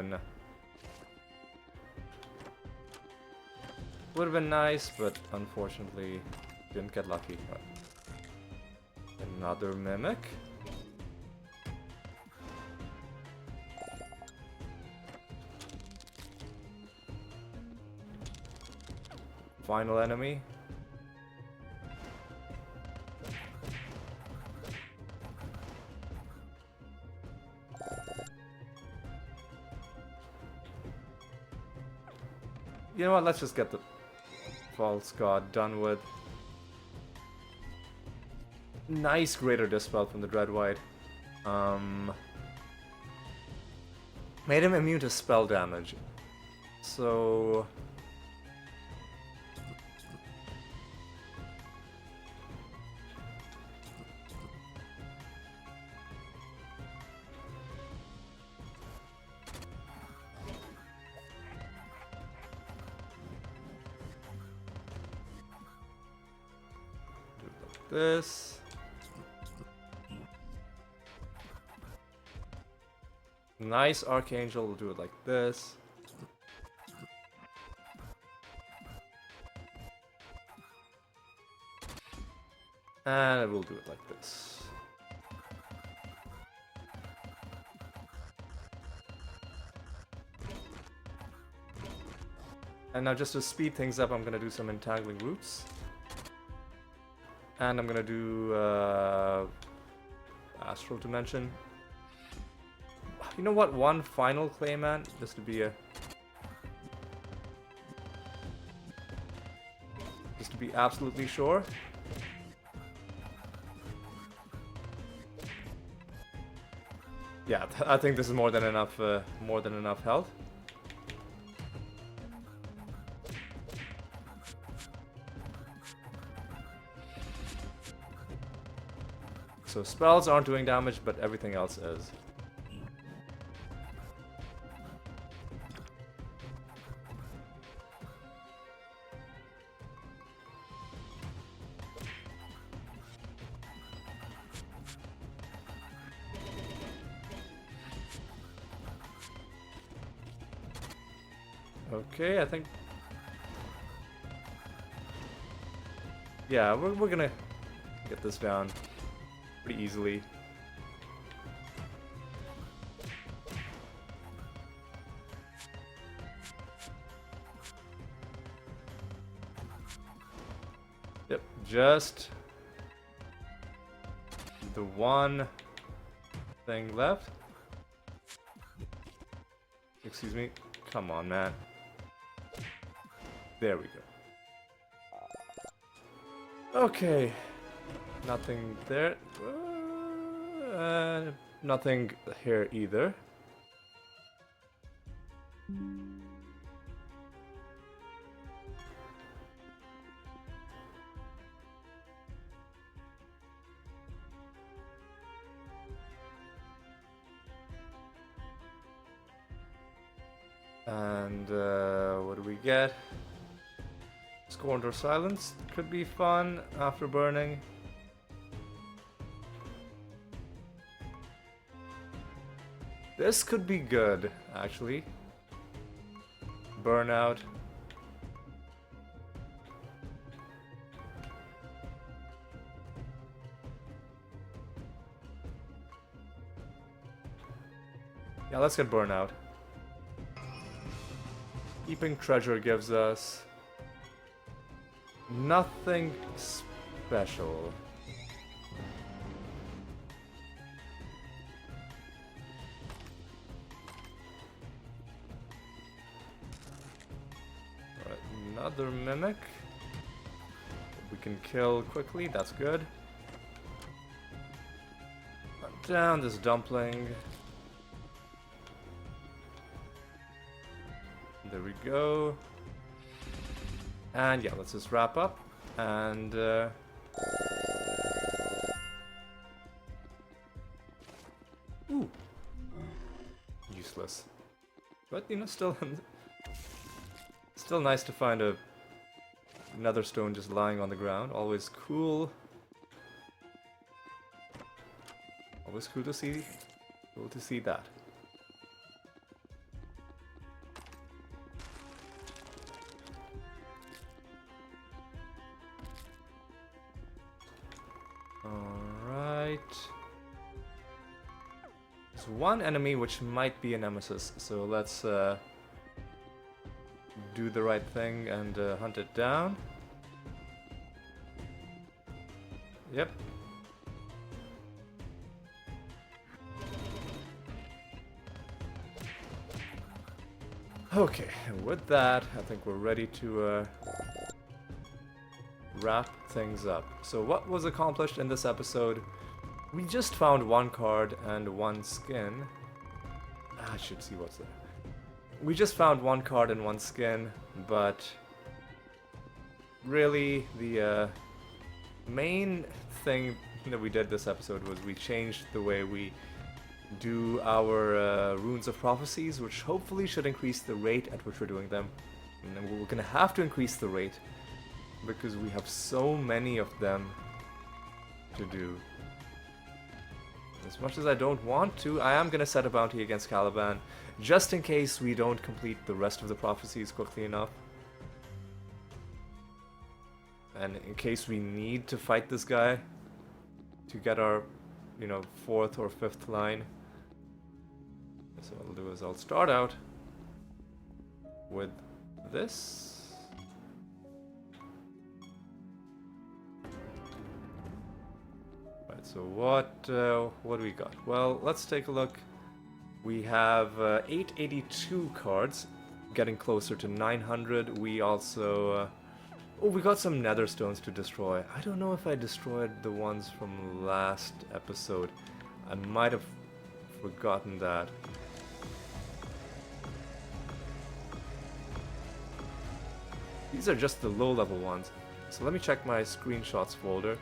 been nice, but unfortunately didn't get lucky. Another mimic. Final enemy. You know what, let's just get the false god done with. Nice greater dispel from the Dreadwhite. Made him immune to spell damage. So do it like this. Nice Archangel, we'll do it like this. And we'll do it like this. And now just to speed things up, I'm gonna do some entangling roots. And I'm gonna do Astral Dimension. You know what? One final Clayman, just to be absolutely sure. Yeah, I think this is more than enough health. So spells aren't doing damage, but everything else is. Okay, I think Yeah, we're gonna get this down pretty easily. Yep, just the one thing left. Excuse me. Come on, man. There we go. Okay. Nothing there. Nothing here either. And what do we get? Scorned or silenced could be fun after burning. This could be good, actually. Burnout. Yeah, let's get burnout. Keeping treasure gives us nothing special. Alright, another mimic. We can kill quickly, that's good. Down this dumpling. There we go. And yeah, let's just wrap up. And ooh, useless. But you know, still nice to find another stone just lying on the ground. Always cool. Always cool to see. Cool to see that. There's one enemy which might be a nemesis, so let's do the right thing and hunt it down. Yep. Okay, and with that, I think we're ready to wrap things up. So what was accomplished in this episode? We just found one card and one skin. I should see what's there. We just found one card and one skin, but really the main thing that we did this episode was we changed the way we do our Runes of Prophecies, which hopefully should increase the rate at which we're doing them. And then we're gonna have to increase the rate because we have so many of them to do. As much as I don't want to, I am gonna set a bounty against Caliban, just in case we don't complete the rest of the prophecies quickly enough. And in case we need to fight this guy to get our, you know, 4th or 5th line. So what I'll do is I'll start out with this. So what do we got? Well, let's take a look. We have 882 cards, getting closer to 900. We also oh, we got some nether stones to destroy. I don't know if I destroyed the ones from last episode. I might have forgotten that. These are just the low level ones. So let me check my screenshots folder.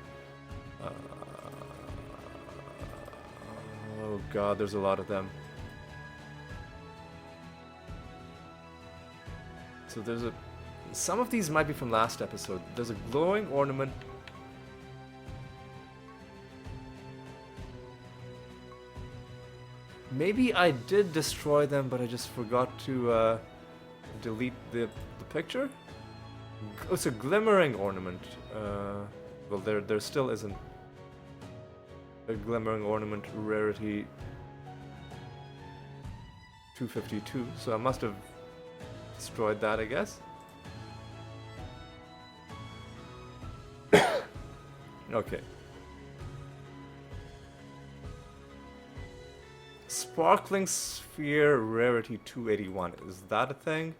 Oh god, there's a lot of them. So there's some of these might be from last episode. There's a glowing ornament. Maybe I did destroy them, but I just forgot to delete the picture. Oh, it's a glimmering ornament. Well, there still isn't a glimmering ornament rarity 252, so I must have destroyed that, I guess. Okay. Sparkling Sphere rarity 281. Is that a thing?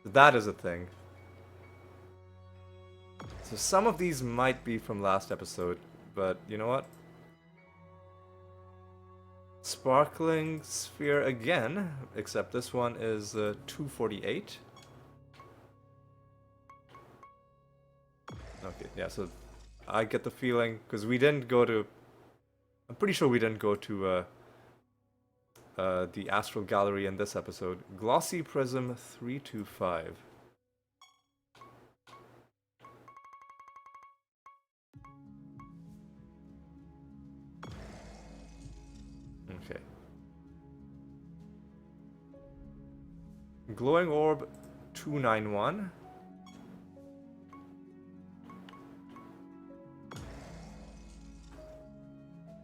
That is a thing. So some of these might be from last episode, but you know what? Sparkling Sphere again, except this one is 248. Okay, yeah, so I get the feeling, because we didn't go to... I'm pretty sure we didn't go to the Astral Gallery in this episode. Glossy Prism 325. Okay. Glowing Orb 291.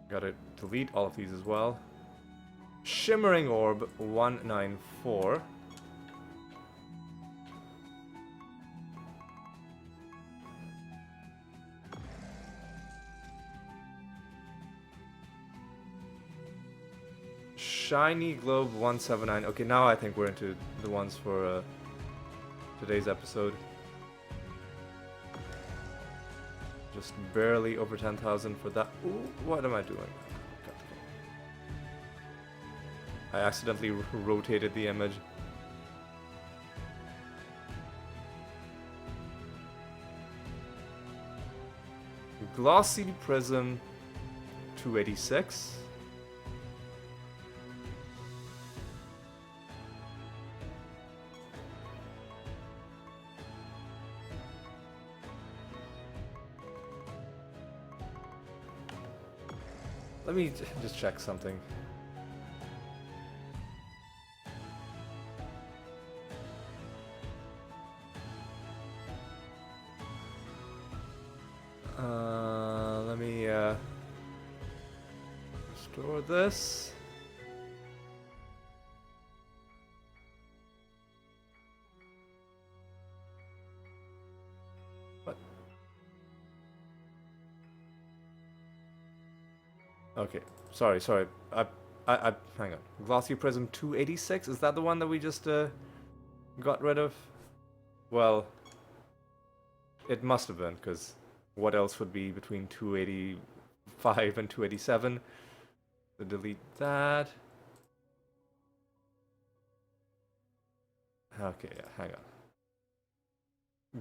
Gotta delete all of these as well. Shimmering Orb 194. Shiny Globe 179. Okay, now I think we're into the ones for today's episode. Just barely over 10,000 for that. Ooh, what am I doing? I accidentally rotated the image. Glossy Prism 286. Let me just check something. Let me restore this. What? Okay, sorry. I hang on. Glossy Prism 286. Is that the one that we just got rid of? Well, it must have been, because what else would be between 285 and 287? So delete that. Okay, yeah, hang on.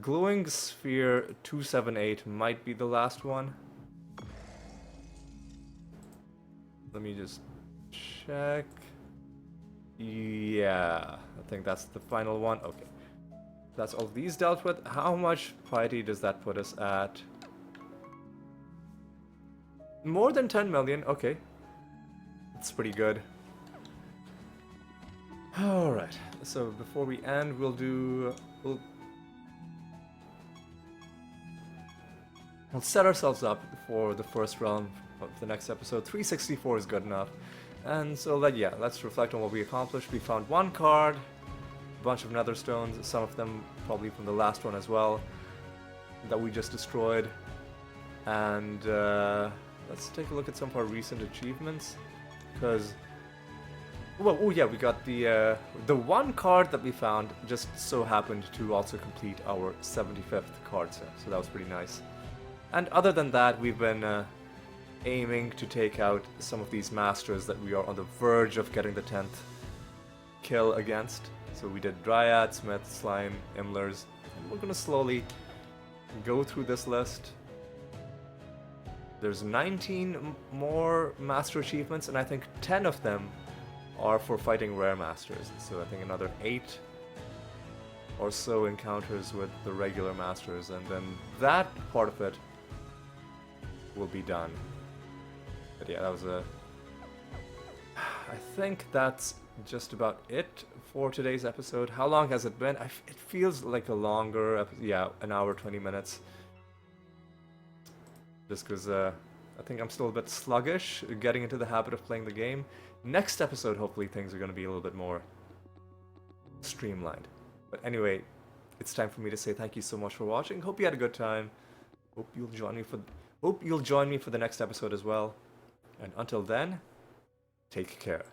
Glowing Sphere 278 might be the last one. Let me just check. Yeah, I think that's the final one. Okay. That's all these dealt with. How much piety does that put us at? More than 10 million. Okay. That's pretty good. Alright. So before we end, we'll set ourselves up for the first realm of the next episode. 364 is good enough. And so let's reflect on what we accomplished. We found one card, a bunch of nether stones, some of them probably from the last one as well, that we just destroyed. And let's take a look at some of our recent achievements, because well, yeah, we got the one card that we found just so happened to also complete our 75th card set, so that was pretty nice. And other than that, we've been aiming to take out some of these masters that we are on the verge of getting the 10th kill against. So we did Dryad, Smith, Slime, Imlers, and we're gonna slowly go through this list. There's 19 more master achievements, and I think 10 of them are for fighting rare masters. So I think another 8 or so encounters with the regular masters, and then that part of it will be done. But yeah, that was I think that's just about it for today's episode. How long has it been? It feels like a longer yeah, an hour, 20 minutes. Just because I think I'm still a bit sluggish getting into the habit of playing the game. Next episode, hopefully things are going to be a little bit more streamlined. But anyway, it's time for me to say thank you so much for watching. Hope you had a good time. Hope you'll join me for the next episode as well. And until then, take care.